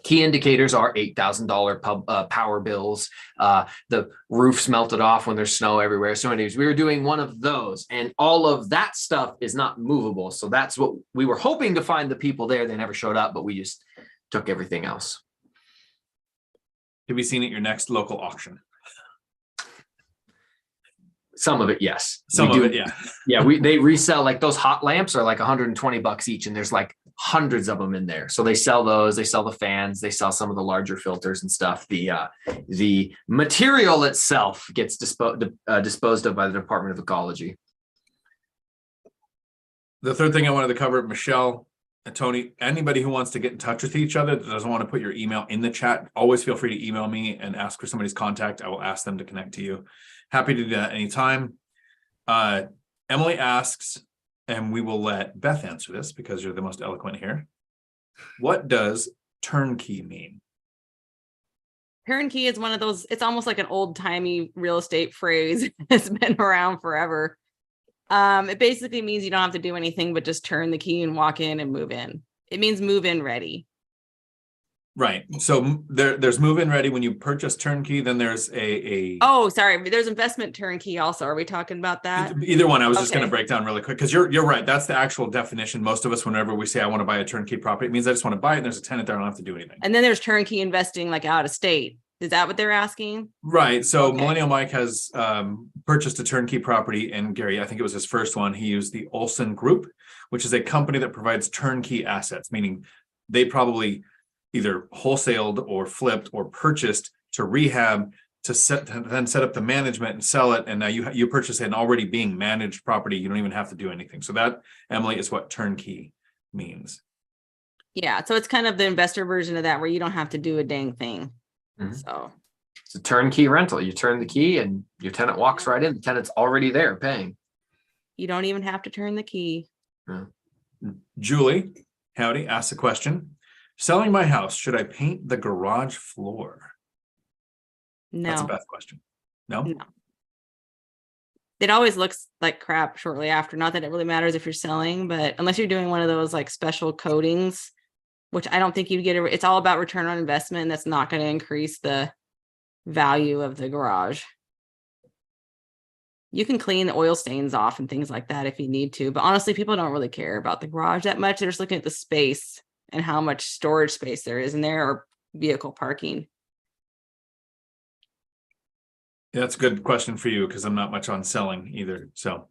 key indicators are $8,000 power bills. The roof's melted off when there's snow everywhere. So anyways, we were doing one of those, and all of that stuff is not movable. So that's what we were hoping to find the people there. They never showed up, but we just took everything else. To be seen at your next local auction. Some of it, yes. Some We of do. it, yeah. Yeah, they resell like those hot lamps are like $120 each, and there's like hundreds of them in there. So they sell those, they sell the fans, they sell some of the larger filters and stuff. The material itself gets disposed of by the Department of Ecology. The third thing I wanted to cover, Michelle and Tony, anybody who wants to get in touch with each other that doesn't want to put your email in the chat, always feel free to email me and ask for somebody's contact. I will ask them to connect to you. Happy to do that anytime. Emily asks, and we will let Beth answer this because you're the most eloquent here. What does turnkey mean? Turnkey is one of those, it's almost like an old timey real estate phrase. It's been around forever. It basically means you don't have to do anything but just turn the key and walk in and move in. It means move in ready. Right. So there's move in ready when you purchase turnkey. Then there's Oh, sorry. There's investment turnkey also. Are we talking about that? Either one. I was just Okay. going to break down really quick because you're right. That's the actual definition. Most of us, whenever we say I want to buy a turnkey property, it means I just want to buy it and there's a tenant there. I don't have to do anything. And then there's turnkey investing like out of state. Is that what they're asking? Right. So Okay. Millennial Mike has purchased a turnkey property, and Gary, I think it was his first one. He used the Olson Group, which is a company that provides turnkey assets, meaning they probably either wholesaled or flipped or purchased to rehab to then set up the management and sell it. And now you purchase an already being managed property. You don't even have to do anything. So that, Emily, is what turnkey means. Yeah. So it's kind of the investor version of that where you don't have to do a dang thing. Mhm. So It's a turnkey rental. You turn the key and your tenant walks right in. The tenant's already there paying. you don't even have to turn the key. Julie, howdy, asked a question. Selling my house, should I paint the garage floor? That's a No, Beth question. No? no. It always looks like crap shortly after. Not that it really matters if you're selling, but unless you're doing one of those like special coatings, which I don't think you'd get. It's all about return on investment. And that's not going to increase the value of the garage. You can clean the oil stains off and things like that if you need to. But honestly, people don't really care about the garage that much. They're just looking at the space and how much storage space there is in there or vehicle parking. Yeah, that's a good question for you because I'm not much on selling either. So,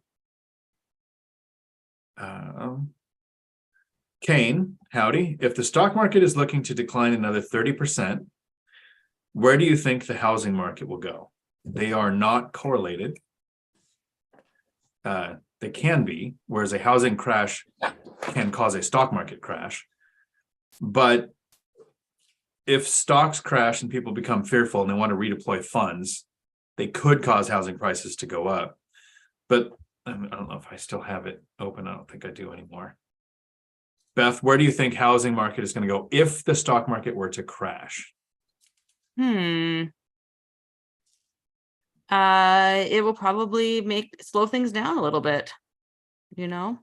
Kane, howdy. If the stock market is looking to decline another 30%, where do you think the housing market will go? They are not correlated. They can be, whereas a housing crash can cause a stock market crash. But if stocks crash and people become fearful and they want to redeploy funds, they could cause housing prices to go up. But I don't know if I still have it open. I don't think I do anymore. Beth, where do you think housing market is going to go if the stock market were to crash? It will probably slow things down a little bit, and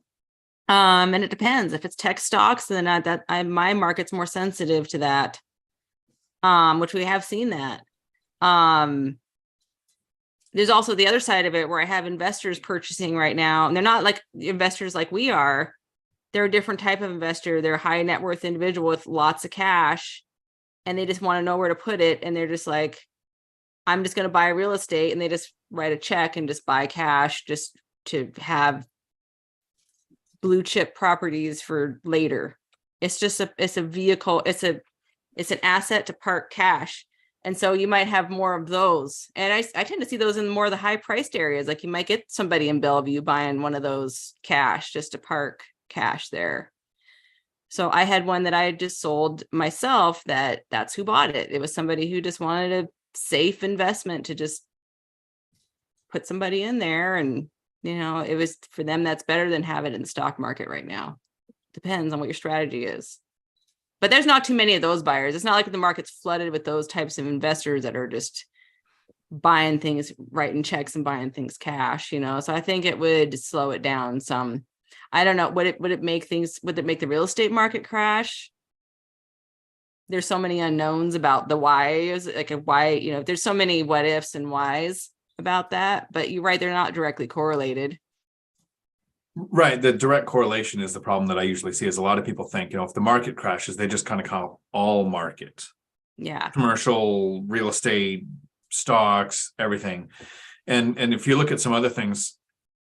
it depends. If it's tech stocks, then my market's more sensitive to that, which we have seen that. There's also the other side of it where I have investors purchasing right now, and they're not like investors like we are. They're a different type of investor. They're a high net worth individual with lots of cash, and they just want to know where to put it. And they're just like, I'm just going to buy real estate, and they just write a check and just buy cash just to have blue chip properties for later. It's just it's a vehicle. It's an asset to park cash. And so you might have more of those. And I tend to see those in more of the high priced areas. Like you might get somebody in Bellevue buying one of those cash just to park cash there. So I had one that I had just sold myself that's who bought it. It was somebody who just wanted a safe investment to just put somebody in there. And, it was for them, that's better than have it in the stock market right now. Depends on what your strategy is. But there's not too many of those buyers. It's not like the market's flooded with those types of investors that are just buying things, writing checks and buying things cash, So I think it would slow it down some. I don't know. Would it make the real estate market crash? There's so many unknowns about the whys, there's so many what ifs and whys about that. But you're right, they're not directly correlated. Right. The direct correlation is the problem that I usually see is a lot of people think, if the market crashes, they just kind of call all market. Yeah. Commercial, real estate, stocks, everything. And if you look at some other things,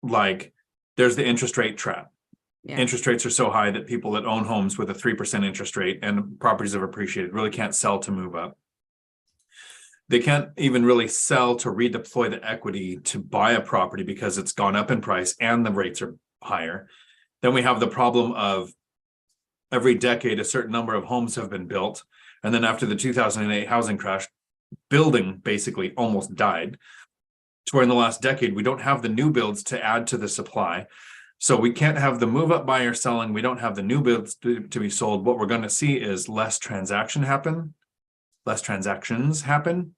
like there's the interest rate trap. Yeah. Interest rates are so high that people that own homes with a 3% interest rate and properties have appreciated really can't sell to move up. They can't even really sell to redeploy the equity to buy a property because it's gone up in price and the rates are higher. Then we have the problem of every decade, a certain number of homes have been built. And then after the 2008 housing crash, building basically almost died. To where in the last decade, we don't have the new builds to add to the supply. So we can't have the move up buyer selling. We don't have the new builds to be sold. What we're going to see is less transactions happen,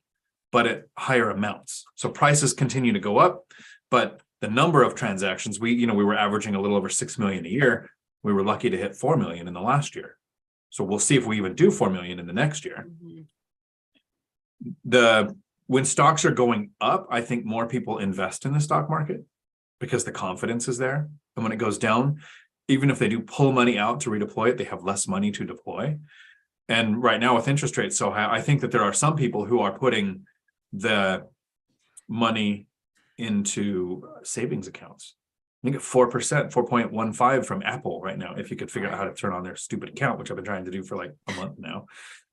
but at higher amounts. So prices continue to go up, but the number of transactions, we were averaging a little over 6 million a year. We were lucky to hit 4 million in the last year. So we'll see if we even do 4 million in the next year. When stocks are going up, I think more people invest in the stock market because the confidence is there. And when it goes down, even if they do pull money out to redeploy it, they have less money to deploy. And right now with interest rates so high, I think that there are some people who are putting the money into savings accounts. I think at 4%, 4.15 from Apple right now, if you could figure out how to turn on their stupid account, which I've been trying to do for like a month now.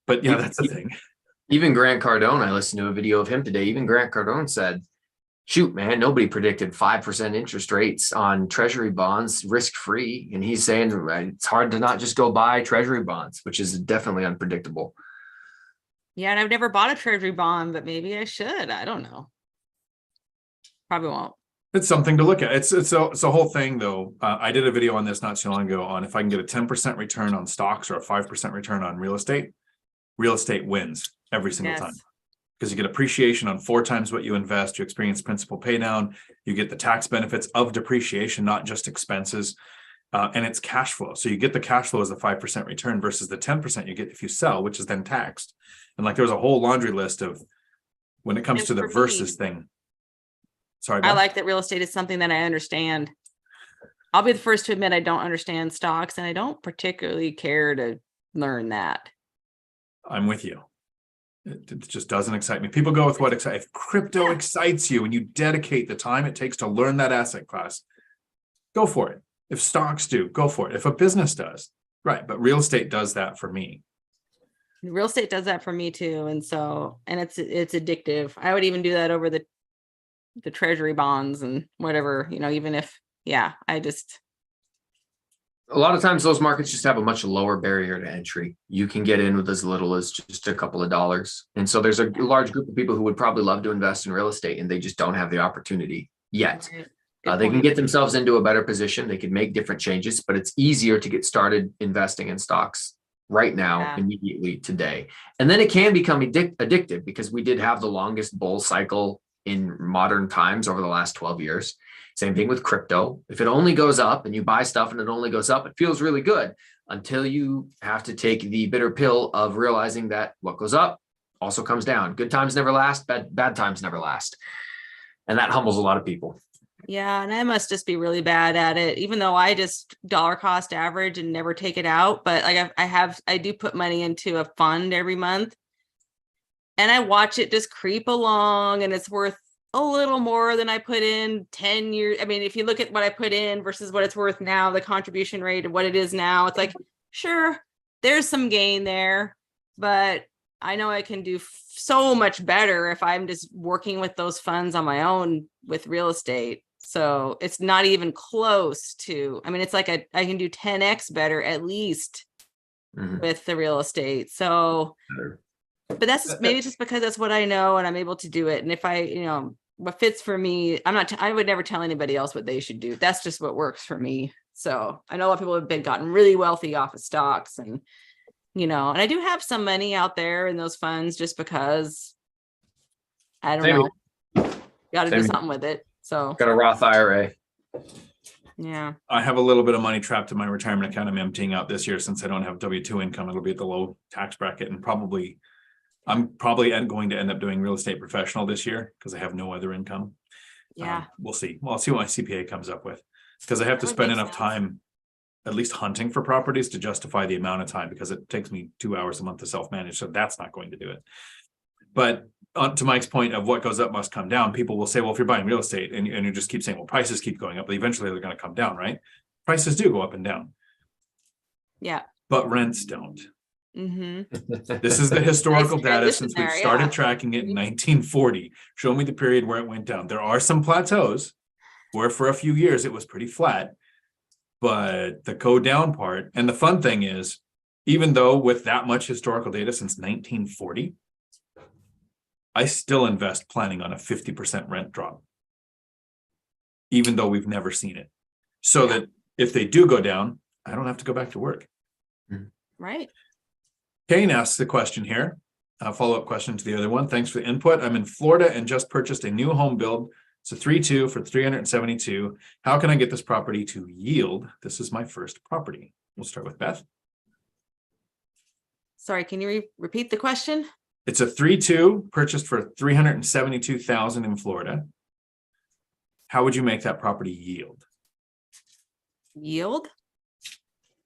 But yeah, that's the thing. Even Grant Cardone, I listened to a video of him today. Even Grant Cardone said, shoot, man, nobody predicted 5% interest rates on treasury bonds risk-free. And he's saying it's hard to not just go buy treasury bonds, which is definitely unpredictable. Yeah, and I've never bought a treasury bond, but maybe I should. I don't know. Probably won't. It's something to look at. It's a whole thing, though. I did a video on this not too long ago on if I can get a 10% return on stocks or a 5% return on real estate wins every single time. Because you get appreciation on 4 times what you invest, you experience principal pay down, you get the tax benefits of depreciation, not just expenses, and it's cash flow. So you get the cash flow as a 5% return versus the 10% you get if you sell, which is then taxed. And like there's a whole laundry list of when it comes to the versus thing. Sorry, I like that real estate is something that I understand. I'll be the first to admit I don't understand stocks, and I don't particularly care to learn that. I'm with you. It just doesn't excite me. People go with what excites. If crypto excites you and you dedicate the time it takes to learn that asset class, go for it. If stocks do, go for it. If a business does, right. But real estate does that for me. Real estate does that for me too. And it's addictive. I would even do that over the treasury bonds and whatever, even if, a lot of times those markets just have a much lower barrier to entry. You can get in with as little as just a couple of dollars. And so there's a large group of people who would probably love to invest in real estate and they just don't have the opportunity yet. They can get themselves into a better position. They can make different changes, but it's easier to get started investing in stocks right now, immediately today. And then it can become addictive because we did have the longest bull cycle in modern times over the last 12 years. Same thing with crypto. If it only goes up and you buy stuff and it only goes up, it feels really good until you have to take the bitter pill of realizing that what goes up also comes down. Good times never last, bad times never last. And that humbles a lot of people. Yeah. And I must just be really bad at it, even though I just dollar cost average and never take it out. But like I do put money into a fund every month and I watch it just creep along and it's worth a little more than I put in 10 years. I mean, if you look at what I put in versus what it's worth now, the contribution rate of what it is now, it's like, sure, there's some gain there, but I know I can do so much better if I'm just working with those funds on my own with real estate. So it's not even close to, I mean, it's like I can do 10x better at least with the real estate. So, but that's maybe just because that's what I know and I'm able to do it. And if I, what fits for me, I would never tell anybody else what they should do. That's just what works for me. So I know a lot of people have gotten really wealthy off of stocks and, and I do have some money out there in those funds just because I don't know, got to do something with it. So got a Roth IRA. Yeah. I have a little bit of money trapped in my retirement account. I'm emptying out this year since I don't have W-2 income. It'll be at the low tax bracket and I'm probably going to end up doing real estate professional this year because I have no other income. Yeah. We'll see. Well, I'll see what my CPA comes up with because I have to spend enough time at least hunting for properties to justify the amount of time because it takes me 2 hours a month to self-manage. So that's not going to do it. But to Mike's point of what goes up must come down, people will say, well, if you're buying real estate and you just keep saying, well, prices keep going up, but eventually they're going to come down, right? Prices do go up and down. Yeah. But rents don't. Mm-hmm. This is the historical data transition since we've there, started yeah. tracking it in 1940. Show me the period where it went down. There are some plateaus where for a few years it was pretty flat, but the go down part, and the fun thing is, even though with that much historical data since 1940, I still invest planning on a 50% rent drop, even though we've never seen it. So that if they do go down, I don't have to go back to work. Right. Kane asks the question here, a follow-up question to the other one. Thanks for the input. I'm in Florida and just purchased a new home build. It's a 3-2 for 372. How can I get this property to yield? This is my first property. We'll start with Beth. Sorry, can you repeat the question? It's a 3-2 purchased for 372,000 in Florida. How would you make that property yield? Yield?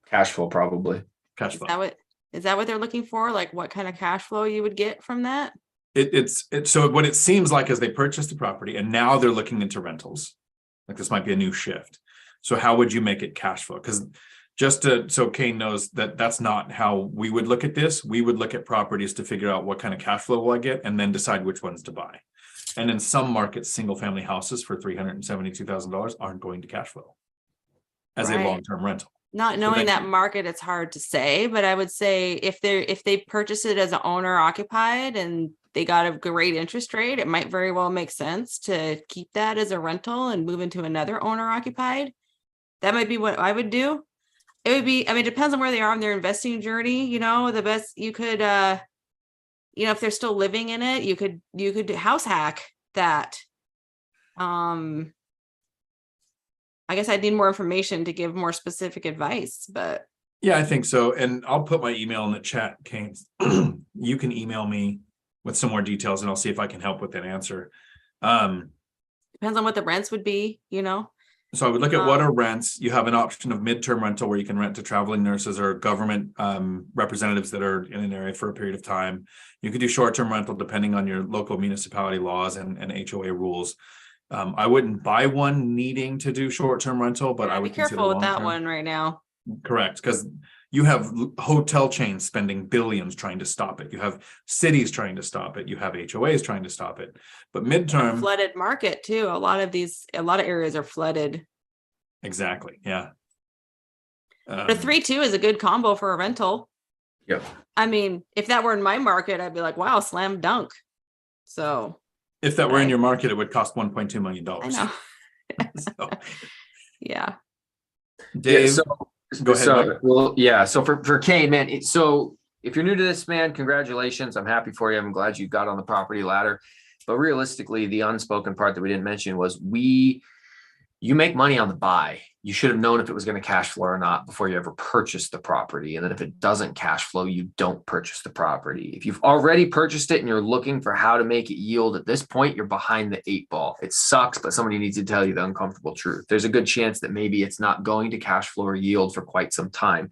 Cash flow, probably. Cash flow. Is that what they're looking for? Like what kind of cash flow you would get from that? It's so what it seems like is they purchased the property and now they're looking into rentals. Like this might be a new shift. So how would you make it cash flow? Because so Kane knows that that's not how we would look at this. We would look at properties to figure out what kind of cash flow will I get and then decide which ones to buy. And in some markets, single family houses for $372,000 aren't going to cash flow as a long-term rental. Not knowing that market, it's hard to say, but I would say if they purchase it as an owner occupied and they got a great interest rate, it might very well make sense to keep that as a rental and move into another owner occupied. That might be what I would do. It would be, I mean, it depends on where they are on their investing journey. You know, the best you could, if they're still living in it, you could house hack that. I guess I'd need more information to give more specific advice, but. Yeah, I think so. And I'll put my email in the chat, Kane. You can email me with some more details and I'll see if I can help with that answer. Depends on what the rents would be, So I would look at what are rents. You have an option of midterm rental where you can rent to traveling nurses or government representatives that are in an area for a period of time. You could do short-term rental depending on your local municipality laws and HOA rules. I wouldn't buy one needing to do short-term rental, but I would be careful with that one right now. Correct, because you have hotel chains spending billions trying to stop it. You have cities trying to stop it. You have HOAs trying to stop it. But midterm, flooded market too. A lot of areas are flooded. Exactly. Yeah. But a 3-2 is a good combo for a rental. Yep. I mean, if that were in my market, I'd be like, wow, slam dunk. So. If that were in your market, it would cost $1.2 million. I know. So. Yeah. Dave, go ahead. So for Kane, man, so if you're new to this, man, congratulations. I'm happy for you. I'm glad you got on the property ladder. But realistically, the unspoken part that we didn't mention was you make money on the buy. You should have known if it was going to cash flow or not before you ever purchased the property. And then if it doesn't cash flow, you don't purchase the property. If you've already purchased it and you're looking for how to make it yield at this point, you're behind the 8 ball. It sucks, but somebody needs to tell you the uncomfortable truth. There's a good chance that maybe it's not going to cash flow or yield for quite some time.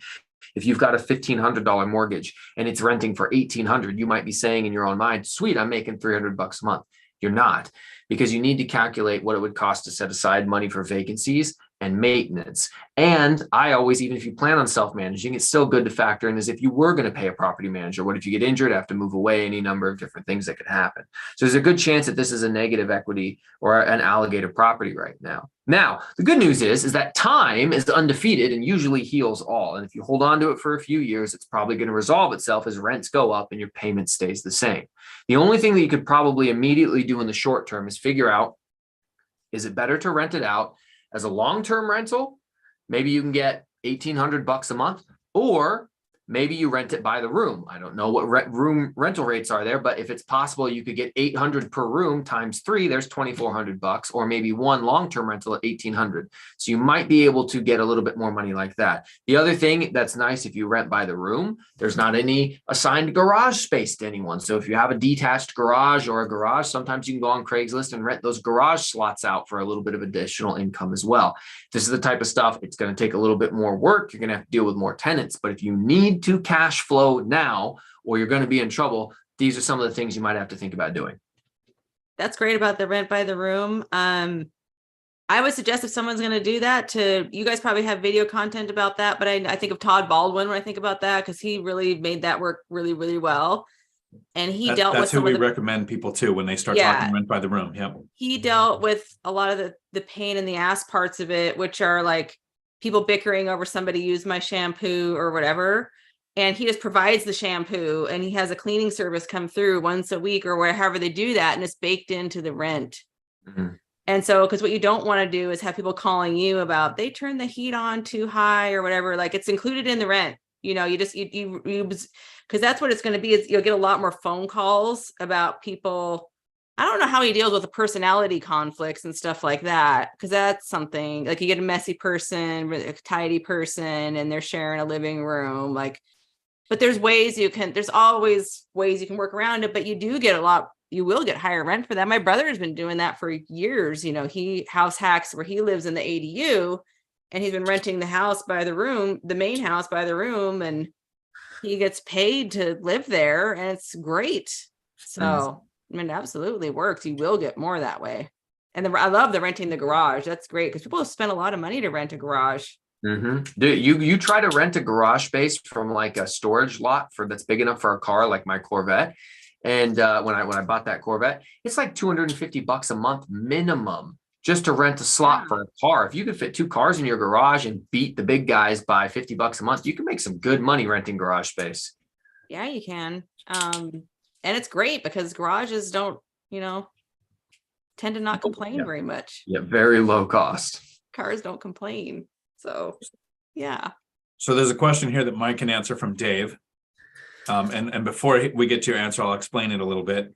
If you've got a $1,500 mortgage and it's renting for $1,800, you might be saying in your own mind, sweet, I'm making $300 a month. You're not, because you need to calculate what it would cost to set aside money for vacancies and maintenance. And I always, even if you plan on self-managing, it's still good to factor in as if you were going to pay a property manager. What if you get injured, have to move away, any number of different things that could happen. So there's a good chance that this is a negative equity or an alligator property right now. Now, the good news is that time is undefeated and usually heals all. And if you hold on to it for a few years, it's probably going to resolve itself as rents go up and your payment stays the same. The only thing that you could probably immediately do in the short term is figure out, is it better to rent it out as a long-term rental? Maybe you can get $1,800 a month, or maybe you rent it by the room. I don't know what room rental rates are there, but if it's possible, you could get $800 per room times 3, there's $2,400, or maybe one long-term rental at $1,800. So you might be able to get a little bit more money like that. The other thing that's nice, if you rent by the room, there's not any assigned garage space to anyone. So if you have a detached garage or a garage, sometimes you can go on Craigslist and rent those garage slots out for a little bit of additional income as well. This is the type of stuff, it's going to take a little bit more work. You're going to have to deal with more tenants, but if you need to cash flow now, or you're going to be in trouble, these are some of the things you might have to think about doing. That's great about the rent by the room. I would suggest if someone's going to do that you guys probably have video content about that, but I think of Todd Baldwin when I think about that, because he really made that work really, really well. And he dealt with that's who we recommend people to when they start talking rent by the room. Yep. He dealt with a lot of the pain in the ass parts of it, which are like people bickering over somebody used my shampoo or whatever. And he just provides the shampoo, and he has a cleaning service come through once a week or wherever they do that. And it's baked into the rent. Mm-hmm. And so, because what you don't want to do is have people calling you about they turned the heat on too high or whatever. Like, it's included in the rent. You because that's what it's going to be. You'll get a lot more phone calls about people. I don't know how he deals with the personality conflicts and stuff like that, because that's something like you get a messy person, a tidy person, and they're sharing a living room. Like, but there's always ways you can work around it, but you will get higher rent for that. My brother has been doing that for years. He house hacks where he lives in the ADU, and he's been renting the house by the room, the main house by the room, and he gets paid to live there, and it's great. So, I mean, it absolutely works. You will get more that way. And I love the renting the garage. That's great, because people spend a lot of money to rent a garage. Mm-hmm. Dude, you try to rent a garage space from like a storage lot that's big enough for a car, like my Corvette. And when I bought that Corvette, it's like $250 a month minimum just to rent a slot for a car. If you could fit 2 cars in your garage and beat the big guys by $50 a month, you can make some good money renting garage space. Yeah, you can. And it's great because garages don't, tend to not complain very much. Yeah, very low cost. Cars don't complain. So, yeah. So there's a question here that Mike can answer from Dave. And before we get to your answer, I'll explain it a little bit.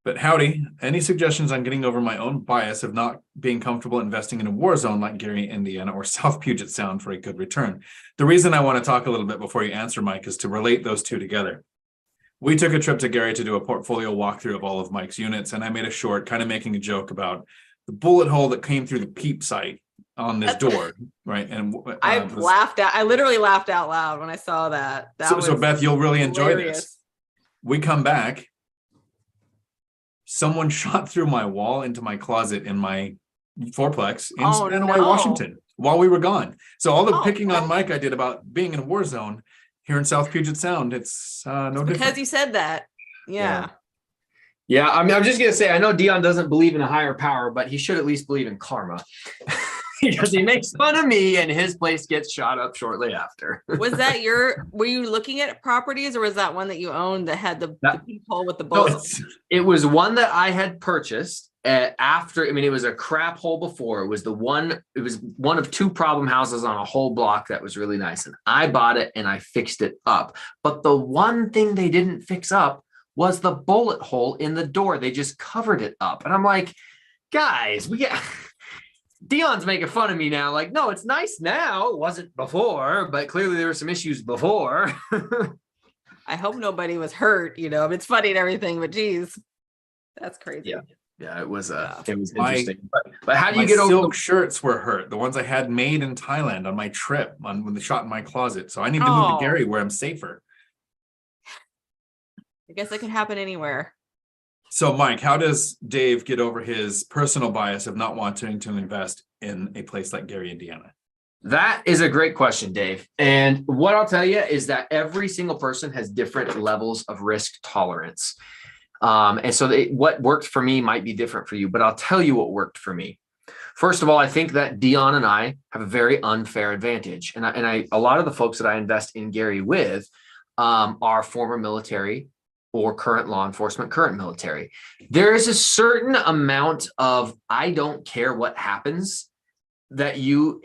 But howdy, any suggestions on getting over my own bias of not being comfortable investing in a war zone like Gary, Indiana, or South Puget Sound for a good return? The reason I want to talk a little bit before you answer, Mike, is to relate those two together. We took a trip to Gary to do a portfolio walkthrough of all of Mike's units, and I made a short kind of making a joke about the bullet hole that came through the peep sight on this door, right? And I literally laughed out loud when I saw that. So Beth, you'll really enjoy this. We come back. Someone shot through my wall into my closet in my fourplex in Spanaway, Washington, while we were gone. So all the picking on Mike I did about being in a war zone here in South Puget Sound, it's no different. Because you said that. Yeah. I mean, I'm just going to say, I know Dion doesn't believe in a higher power, but he should at least believe in karma. Because he makes fun of me and his place gets shot up shortly after. Were you looking at properties, or was that one that you owned that had the peephole with the bullets? No, it was one that I had purchased after. I mean, it was a crap hole before. It was one of 2 problem houses on a whole block that was really nice. And I bought it and I fixed it up. But the one thing they didn't fix up was the bullet hole in the door. They just covered it up. And I'm like, guys, Dion's making fun of me now. Like, no, it's nice now. It wasn't before, but clearly there were some issues before. I hope nobody was hurt. It's funny and everything, but geez, that's crazy. Yeah, it was interesting. But how do you get over silk shirts were hurt? The ones I had made in Thailand on my trip when they shot in my closet. So I need to move to Gary where I'm safer. I guess it could happen anywhere. So, Mike, how does Dave get over his personal bias of not wanting to invest in a place like Gary, Indiana? That is a great question, Dave. And what I'll tell you is that every single person has different levels of risk tolerance. And so what worked for me might be different for you, but I'll tell you what worked for me. First of all, I think that Dion and I have a very unfair advantage. And a lot of the folks that I invest in Gary with are former military or current law enforcement, current military. There is a certain amount of I don't care what happens that you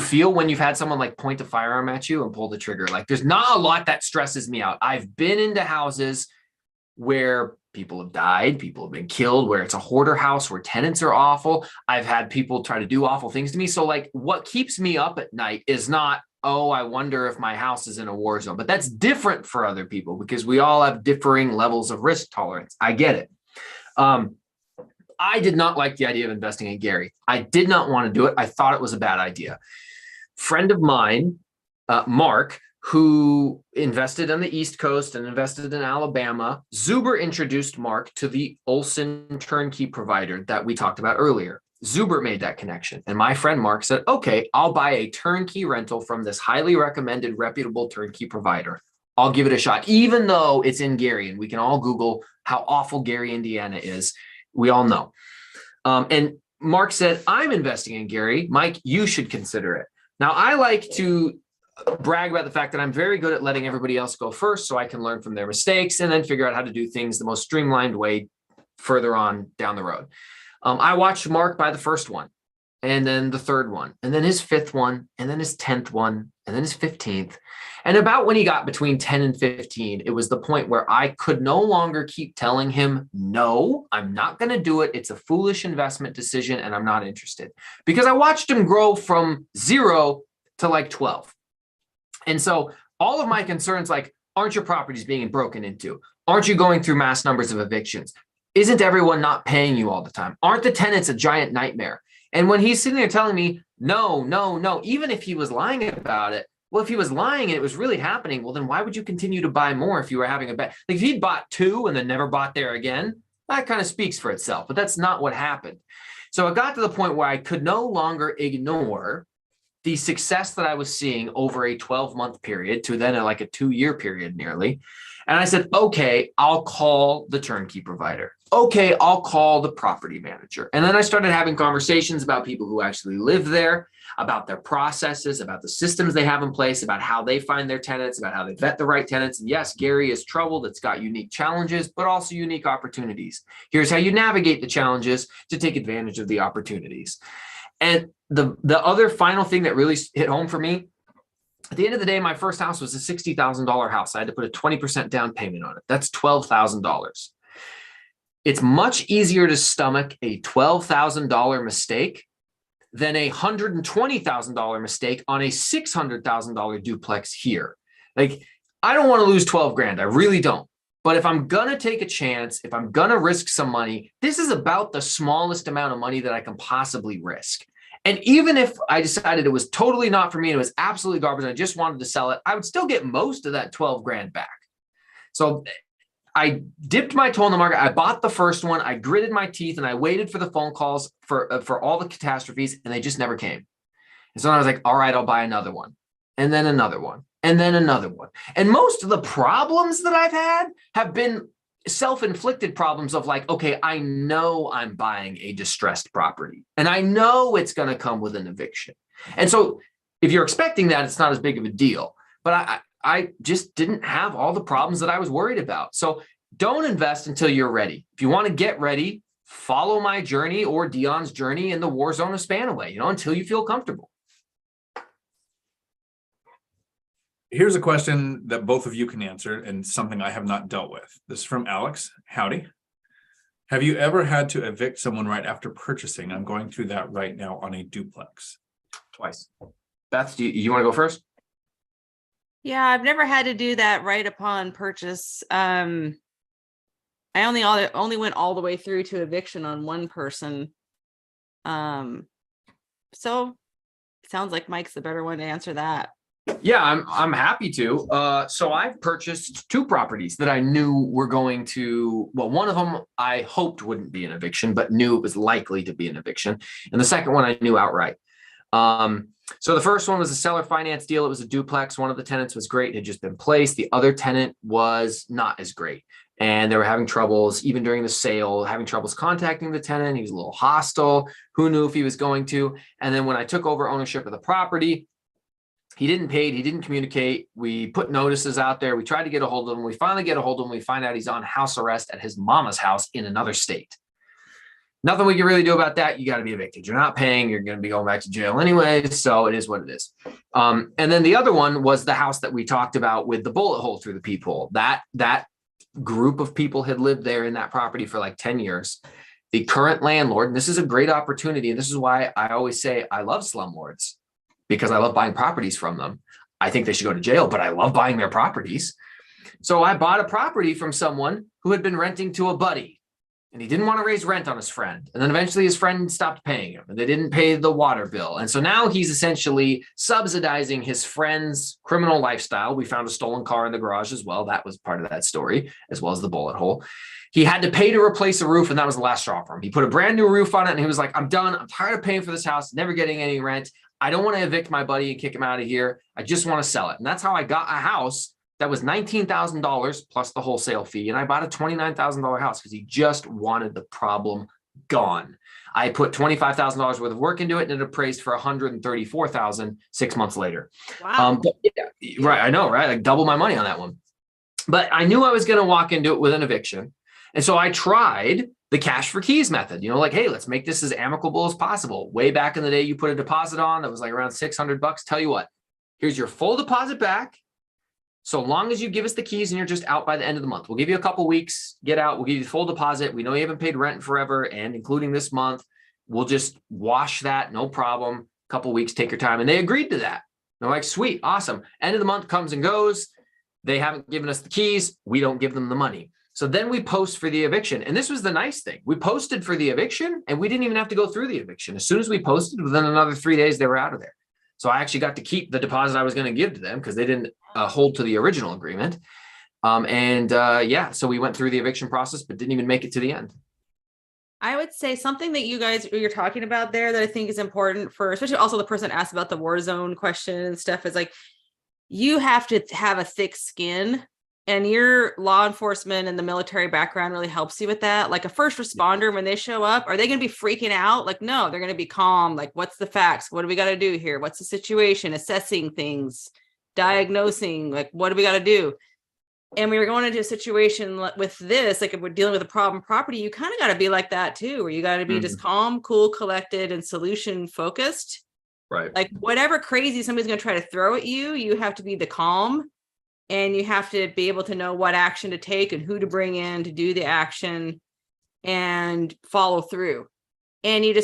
feel when you've had someone like point a firearm at you and pull the trigger. Like, there's not a lot that stresses me out. I've been into houses where people have died, people have been killed, where it's a hoarder house, where tenants are awful. I've had people try to do awful things to me. So like, what keeps me up at night is not, oh, I wonder if my house is in a war zone. But that's different for other people because we all have differing levels of risk tolerance. I get it. I did not like the idea of investing in Gary. I did not want to do it. I thought it was a bad idea. Friend of mine, Mark, who invested on the East Coast and invested in Alabama. Zuber introduced Mark to the Olson turnkey provider that we talked about earlier. Zuber made that connection. And my friend Mark said, okay, I'll buy a turnkey rental from this highly recommended, reputable turnkey provider. I'll give it a shot, even though it's in Gary. And we can all Google how awful Gary, Indiana is. We all know. And Mark said, I'm investing in Gary. Mike, you should consider it. Now, I like to brag about the fact that I'm very good at letting everybody else go first so I can learn from their mistakes and then figure out how to do things the most streamlined way further on down the road. I watched Mark buy the first one, and then the third one, and then his fifth one, and then his 10th one, and then his 15th. And about when he got between 10 and 15, it was the point where I could no longer keep telling him, no, I'm not going to do it. It's a foolish investment decision, and I'm not interested. Because I watched him grow from 0 to like 12. And so all of my concerns, like, aren't your properties being broken into? Aren't you going through mass numbers of evictions? Isn't everyone not paying you all the time? Aren't the tenants a giant nightmare? And when he's sitting there telling me, no, even if he was lying about it, well, if he was lying and it was really happening, well, then why would you continue to buy more if you were having a bad, like if he'd bought 2 and then never bought there again, that kind of speaks for itself, but that's not what happened. So it got to the point where I could no longer ignore the success that I was seeing over a 12-month period to then like a 2-year period nearly. And I said, okay, I'll call the turnkey provider. Okay, I'll call the property manager. And then I started having conversations about people who actually live there, about their processes, about the systems they have in place, about how they find their tenants, about how they vet the right tenants. And yes, Gary is troubled. It's got unique challenges, but also unique opportunities. Here's how you navigate the challenges to take advantage of the opportunities. And the other final thing that really hit home for me, at the end of the day, my first house was a $60,000 house. I had to put a 20% down payment on it. That's $12,000. It's much easier to stomach a $12,000 mistake than a $120,000 mistake on a $600,000 duplex here. Like, I don't want to lose 12 grand. I really don't. But if I'm going to take a chance, if I'm going to risk some money, this is about the smallest amount of money that I can possibly risk. And even if I decided it was totally not for me, and it was absolutely garbage, and I just wanted to sell it, I would still get most of that 12 grand back. So I dipped my toe in the market. I bought the first one. I gritted my teeth and I waited for the phone calls for all the catastrophes, and they just never came. And so I was like, all right, I'll buy another one, and then another one, and then another one. And most of the problems that I've had have been self-inflicted problems of like, okay, I know I'm buying a distressed property and I know it's going to come with an eviction. And so if you're expecting that, it's not as big of a deal, but I just didn't have all the problems that I was worried about. So don't invest until you're ready. If you want to get ready, follow my journey or Dion's journey in the war zone of Spanaway, until you feel comfortable. Here's a question that both of you can answer and something I have not dealt with. This is from Alex. Howdy. Have you ever had to evict someone right after purchasing? I'm going through that right now on a duplex. Twice. Beth, do you want to go first? Yeah, I've never had to do that right upon purchase. I only went all the way through to eviction on one person. So it sounds like Mike's the better one to answer that. Yeah, I'm happy to. So I've purchased 2 properties that I knew were going to, well, one of them I hoped wouldn't be an eviction, but knew it was likely to be an eviction. And the second one I knew outright. So the first one was a seller finance deal. It was a duplex. One of the tenants was great, had just been placed. The other tenant was not as great. And they were having troubles, even during the sale, having troubles contacting the tenant. He was a little hostile. Who knew if he was going to? And then when I took over ownership of the property, he didn't pay. He didn't communicate. We put notices out there. We tried to get a hold of him. We finally get a hold of him. We find out he's on house arrest at his mama's house in another state. Nothing we can really do about that. You got to be evicted. You're not paying. You're going to be going back to jail anyway. So it is what it is. And then the other one was the house that we talked about with the bullet hole through the peephole. That group of people had lived there in that property for like 10 years. The current landlord, and this is a great opportunity. And this is why I always say I love slumlords, because I love buying properties from them. I think they should go to jail, but I love buying their properties. So I bought a property from someone who had been renting to a buddy. and he didn't want to raise rent on his friend. And then eventually his friend stopped paying him and they didn't pay the water bill. And so now he's essentially subsidizing his friend's criminal lifestyle. We found a stolen car in the garage as well. That was part of that story, as well as the bullet hole. He had to pay to replace a roof, and that was the last straw for him. He put a brand new roof on it and he was like, I'm done. I'm tired of paying for this house, never getting any rent. I don't want to evict my buddy and kick him out of here. I just want to sell it. And that's how I got a house that was $19,000 plus the wholesale fee. And I bought a $29,000 house because he just wanted the problem gone. I put $25,000 worth of work into it and it appraised for $134,000 6 months later. Wow. Right. I know, right? Like double my money on that one. But I knew I was going to walk into it with an eviction. And so I tried the cash for keys method, like, hey, let's make this as amicable as possible. Way back in the day, you put a deposit on that was like around $600. Tell you what, here's your full deposit back. So long as you give us the keys and you're just out by the end of the month, we'll give you a couple weeks, get out. We'll give you the full deposit. We know you haven't paid rent forever. And including this month, we'll just wash that. No problem. Couple weeks, take your time. And they agreed to that. They're like, sweet, awesome. End of the month comes and goes. They haven't given us the keys. We don't give them the money. So then we post for the eviction. And this was the nice thing. We posted for the eviction and we didn't even have to go through the eviction. As soon as we posted, within another 3 days, they were out of there. So I actually got to keep the deposit I was going to give to them because they didn't hold to the original agreement. So we went through the eviction process, but didn't even make it to the end. I would say something that you're talking about there that I think is important for, especially also the person asked about the war zone question and stuff, is like, you have to have a thick skin, and your law enforcement and the military background really helps you with that. Like a first responder, when they show up, are they going to be freaking out? Like, no, they're going to be calm. Like, what's the facts? What do we got to do here? What's the situation? Assessing things, diagnosing, like, what do we got to do? And we were going into a situation with this, like if we're dealing with a problem property, you kind of got to be like that too, where you got to be just calm, cool, collected, and solution focused. Right. Like whatever crazy somebody's going to try to throw at you, you have to be the calm, and you have to be able to know what action to take and who to bring in to do the action and follow through. And you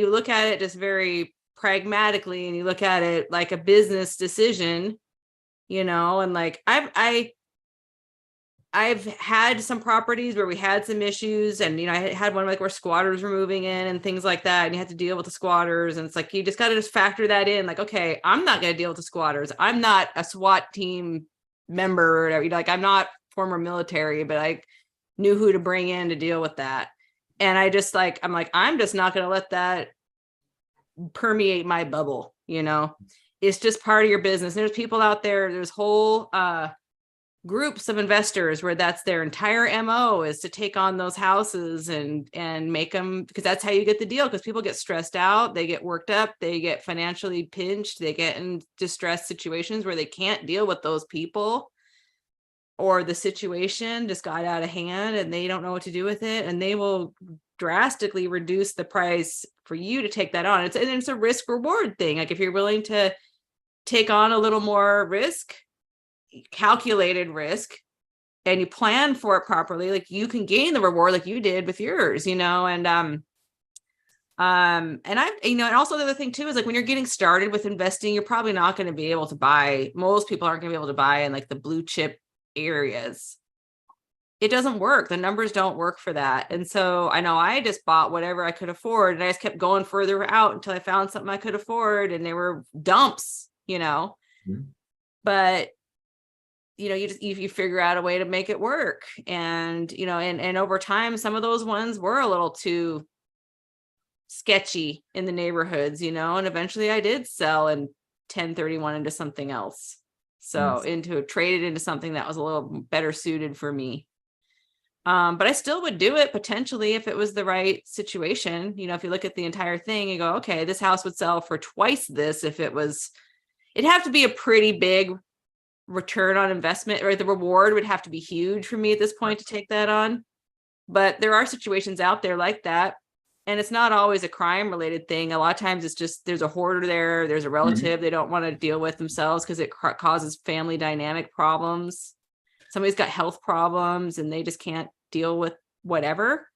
look at it just very pragmatically, and you look at it like a business decision, and like I've had some properties where we had some issues, and, I had one like where squatters were moving in and things like that. And you had to deal with the squatters. And it's like, you just got to just factor that in. Like, okay, I'm not going to deal with the squatters. I'm not a SWAT team member or whatever. Like, I'm not former military, but I knew who to bring in to deal with that. And I'm just not going to let that permeate my bubble. It's just part of your business. There's people out there, there's whole, groups of investors where that's their entire MO is to take on those houses and make them, because that's how you get the deal. Because people get stressed out, they get worked up, they get financially pinched, they get in distressed situations where they can't deal with those people, or the situation just got out of hand and they don't know what to do with it, and they will drastically reduce the price for you to take that on. It's a risk reward thing. Like if you're willing to take on a little more risk, calculated risk, and you plan for it properly, like you can gain the reward like you did with yours, and and also the other thing too is like when you're getting started with investing, you're probably not going to be able to buy, most people aren't going to be able to buy in like the blue chip areas. It doesn't work. The numbers don't work for that. And so I know I just bought whatever I could afford, and I just kept going further out until I found something I could afford, and they were dumps, but you figure out a way to make it work. And, and over time, some of those ones were a little too sketchy in the neighborhoods, and eventually I did sell and 1031 into something else. So traded into something that was a little better suited for me. But I still would do it potentially if it was the right situation. If you look at the entire thing, you go, okay, this house would sell for twice this if it'd have to be a pretty big return on investment, or the reward would have to be huge for me at this point to take that on. But there are situations out there like that, and it's not always a crime related thing. A lot of times it's just there's a hoarder there's a relative they don't want to deal with themselves because it causes family dynamic problems. Somebody's got health problems and they just can't deal with whatever,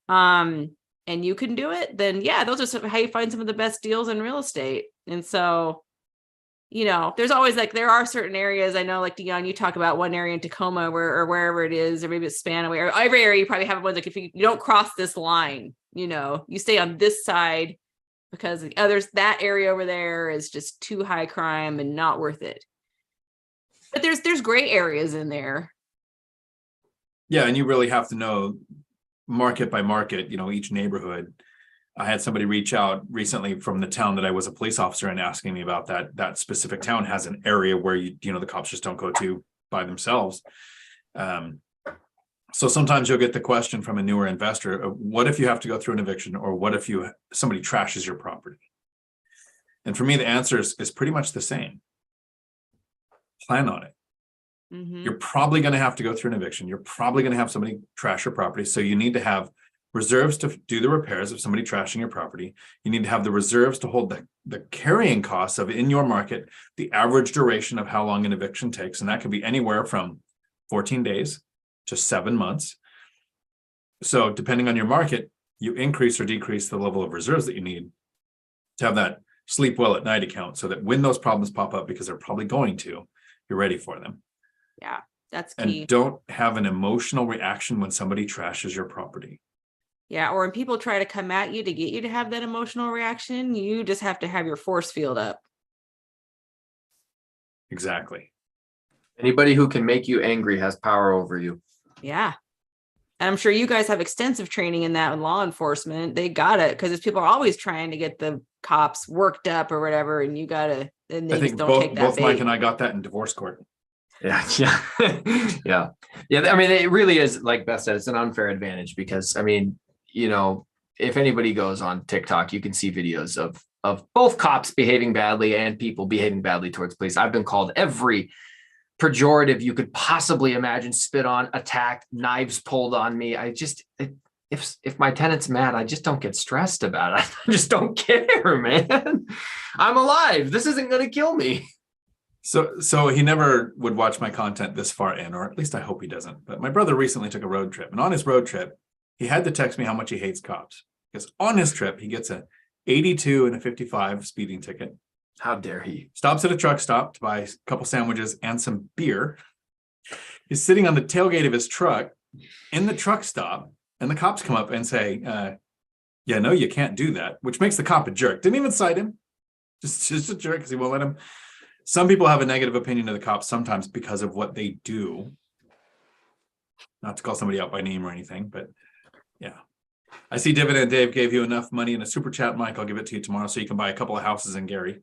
and you can do it, then those are how you find some of the best deals in real estate. And so there's always like, there are certain areas. I know, like Dion, you talk about one area in Tacoma or wherever it is, or maybe it's Spanaway, or every area you probably have one, like if you don't cross this line, you stay on this side because the others, that area over there is just too high crime and not worth it. But there's gray areas in there. Yeah, and you really have to know market by market, each neighborhood. I had somebody reach out recently from the town that I was a police officer in, asking me about that specific town has an area where the cops just don't go to by themselves. So sometimes you'll get the question from a newer investor, what if you have to go through an eviction, or what if somebody trashes your property? And for me, the answer is pretty much the same. Plan on it. Mm-hmm. You're probably going to have to go through an eviction. You're probably going to have somebody trash your property. So you need to have reserves to do the repairs of somebody trashing your property. You need to have the reserves to hold the carrying costs of, in your market, the average duration of how long an eviction takes. And that can be anywhere from 14 days to 7 months. So depending on your market, you increase or decrease the level of reserves that you need to have that sleep well at night account, so that when those problems pop up, because they're probably going to, you're ready for them. Yeah, that's key. And don't have an emotional reaction when somebody trashes your property. Yeah, or when people try to come at you to get you to have that emotional reaction, you just have to have your force field up. Exactly. Anybody who can make you angry has power over you. Yeah. And I'm sure you guys have extensive training in that in law enforcement. They got it, because people are always trying to get the cops worked up or whatever, and you got to, and they I think just don't take that both bait. Mike and I got that in divorce court. Yeah. Yeah. I mean, it really is, like Beth said, it's an unfair advantage because, I mean, if anybody goes on TikTok, you can see videos of both cops behaving badly and people behaving badly towards police. I've been called every pejorative you could possibly imagine, spit on, attacked, knives pulled on me. If my tenant's mad, I just don't get stressed about it. I just don't care, man. I'm alive. This isn't going to kill me. So he never would watch my content this far in, or at least I hope he doesn't. But my brother recently took a road trip, and on his road trip, he had to text me how much he hates cops, because on his trip, he gets a 82 and a 55 speeding ticket. How dare he? Stops at a truck stop to buy a couple sandwiches and some beer. He's sitting on the tailgate of his truck in the truck stop, and the cops come up and say, yeah, no, you can't do that, which makes the cop a jerk. Didn't even cite him. Just a jerk, because he won't let him. Some people have a negative opinion of the cops sometimes because of what they do. Not to call somebody out by name or anything, but yeah. I see Dividend Dave gave you enough money in a super chat, Mike. I'll give it to you tomorrow so you can buy a couple of houses in Gary.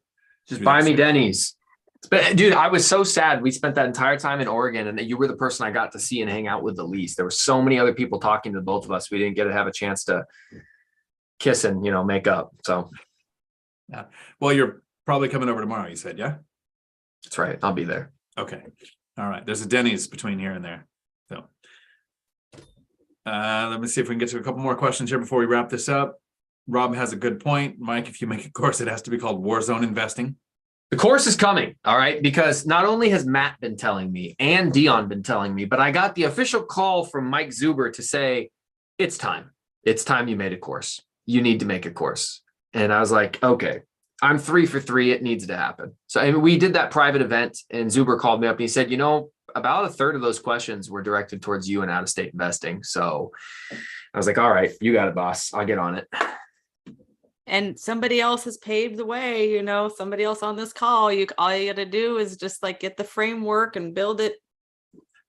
Just buy me Denny's. But dude, I was so sad. We spent that entire time in Oregon, and you were the person I got to see and hang out with the least. There were so many other people talking to both of us. We didn't get to have a chance to kiss and, make up. So, yeah. Well, you're probably coming over tomorrow, you said, yeah? That's right. I'll be there. Okay. All right. There's a Denny's between here and there. So let me see if we can get to a couple more questions here before we wrap this up. Rob has a good point. Mike, if you make a course, it has to be called Warzone Investing. The course is coming, all right, because not only has Matt been telling me and Dion been telling me, but I got the official call from Mike Zuber to say, it's time. It's time you made a course. You need to make a course. And I was like, okay, I'm 3 for 3. It needs to happen. So we did that private event, and Zuber called me up and he said, about a third of those questions were directed towards you and out-of-state investing. So I was like, all right, you got it, boss. I'll get on it. And somebody else has paved the way, somebody else on this call. All you got to do is just like get the framework and build it.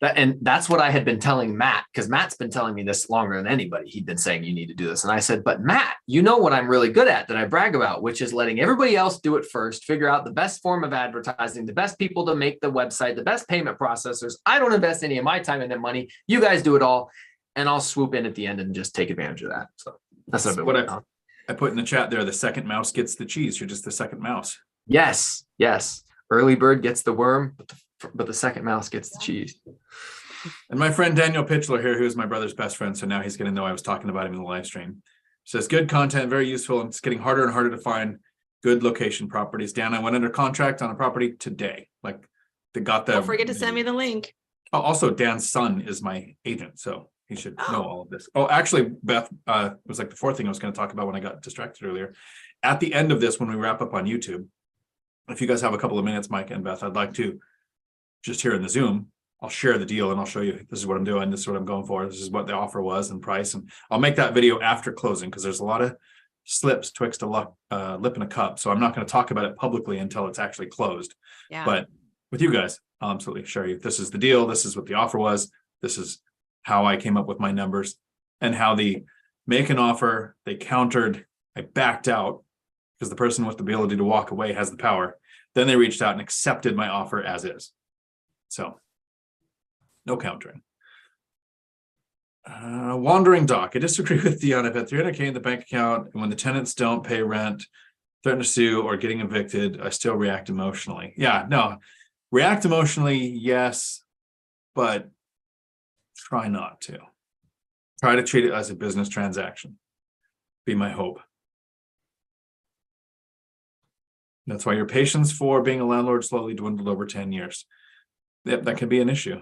And that's what I had been telling Matt, because Matt's been telling me this longer than anybody. He'd been saying you need to do this. And I said, but Matt, what I'm really good at that I brag about, which is letting everybody else do it first, figure out the best form of advertising, the best people to make the website, the best payment processors. I don't invest any of my time and that money. You guys do it all. And I'll swoop in at the end and just take advantage of that. So that's what I put in the chat there. The second mouse gets the cheese. You're just the second mouse. Yes. Early bird gets the worm, but the second mouse gets the cheese. And my friend Daniel Pitchler here, who is my brother's best friend, so now he's going to know I was talking about him in the live stream, says good content, very useful, and it's getting harder and harder to find good location properties. Dan, I went under contract on a property today. Don't forget to send me the link. Oh, also, Dan's son is my agent, so he should know all of this. Oh, actually, Beth, was like the fourth thing I was going to talk about when I got distracted earlier. At the end of this, when we wrap up on YouTube, if you guys have a couple of minutes, Mike and Beth, I'd like to just here in the Zoom, I'll share the deal and I'll show you, this is what I'm doing. This is what I'm going for. This is what the offer was and price. And I'll make that video after closing because there's a lot of slips twixt a lip and a cup. So I'm not going to talk about it publicly until it's actually closed. Yeah. But with you guys, I'll absolutely share you. This is the deal. This is what the offer was. This is how I came up with my numbers and how the make an offer, they countered, I backed out because the person with the ability to walk away has the power. Then they reached out and accepted my offer as is. So no countering. Wandering Doc. I disagree with Dion. I've had $300K in the bank account, and when the tenants don't pay rent, threaten to sue, or getting evicted, I still react emotionally. Yeah, no, react emotionally, yes, but try not to. Try to treat it as a business transaction. Be my hope. That's why your patience for being a landlord slowly dwindled over 10 years. Yep, that could be an issue.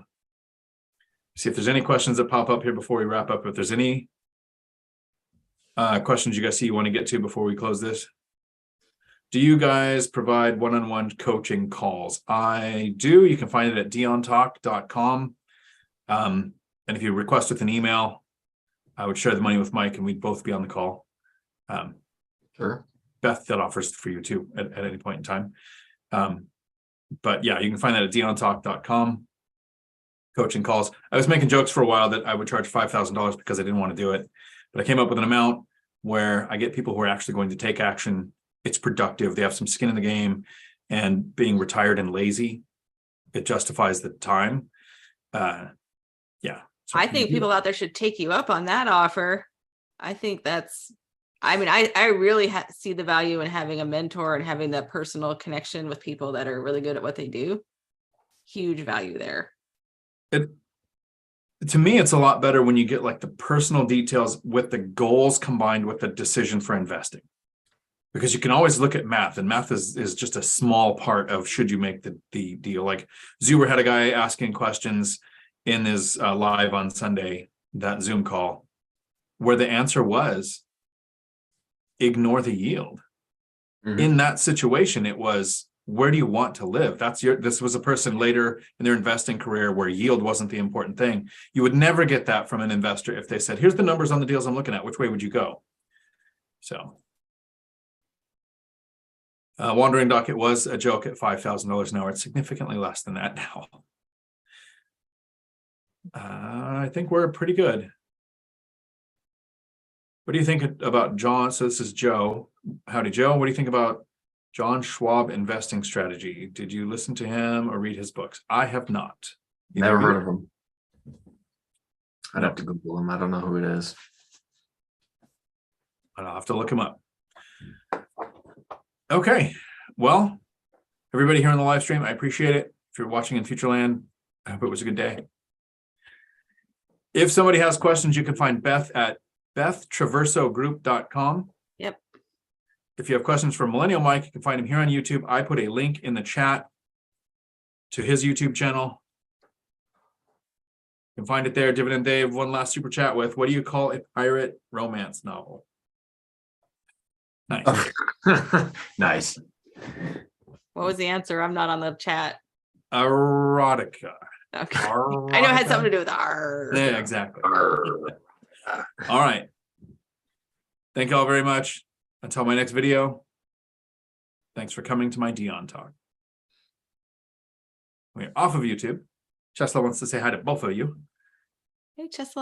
See if there's any questions that pop up here before we wrap up. If there's any questions you guys see you want to get to before we close this. Do you guys provide one-on-one coaching calls? I do. You can find it at diontalk.com. And if you request with an email, I would share the money with Mike and we'd both be on the call. Sure. Beth, that offers for you too at any point in time. But yeah, you can find that at diontalk.com. Coaching calls. I was making jokes for a while that I would charge $5,000 because I didn't want to do it. But I came up with an amount where I get people who are actually going to take action. It's productive. They have some skin in the game, and being retired and lazy, it justifies the time. Yeah. So I think people out there should take you up on that offer. I think that's, I mean, I really see the value in having a mentor and having that personal connection with people that are really good at what they do. Huge value there. To me, it's a lot better when you get like the personal details with the goals combined with the decision for investing, because you can always look at math, and math is just a small part of should you make the deal. Like Zuber had a guy asking questions in his live on Sunday, that Zoom call, where the answer was ignore the yield. Mm-hmm. In that situation, it was, where do you want to live? This was a person later in their investing career where yield wasn't the important thing. You would never get that from an investor if they said, here's the numbers on the deals I'm looking at. Which way would you go? So Wandering Doc, it was a joke at $5,000 an hour. It's significantly less than that now. I think we're pretty good. What do you think about John? So this is Joe. Howdy, Joe. What do you think about John Schwab investing strategy? Did you listen to him or read his books? I have not. Never heard of him. I'd have to Google him. I don't know who it is. I'll have to look him up. Okay. Well, everybody here on the live stream, I appreciate it. If you're watching in Futureland, I hope it was a good day. If somebody has questions, you can find Beth at bethtraversogroup.com. Yep. If you have questions for Millennial Mike, you can find him here on YouTube. I put a link in the chat to his YouTube channel. You can find it there. Dividend Dave, one last super chat with, what do you call a pirate romance novel? Nice. Nice. What was the answer? I'm not on the chat. Erotica. Okay. Erotica. I know it had something to do with R. Yeah, exactly. All right. Thank you all very much. Until my next video, thanks for coming to my Dion Talk. We're off of YouTube. Chesla wants to say hi to both of you. Hey, Chesla.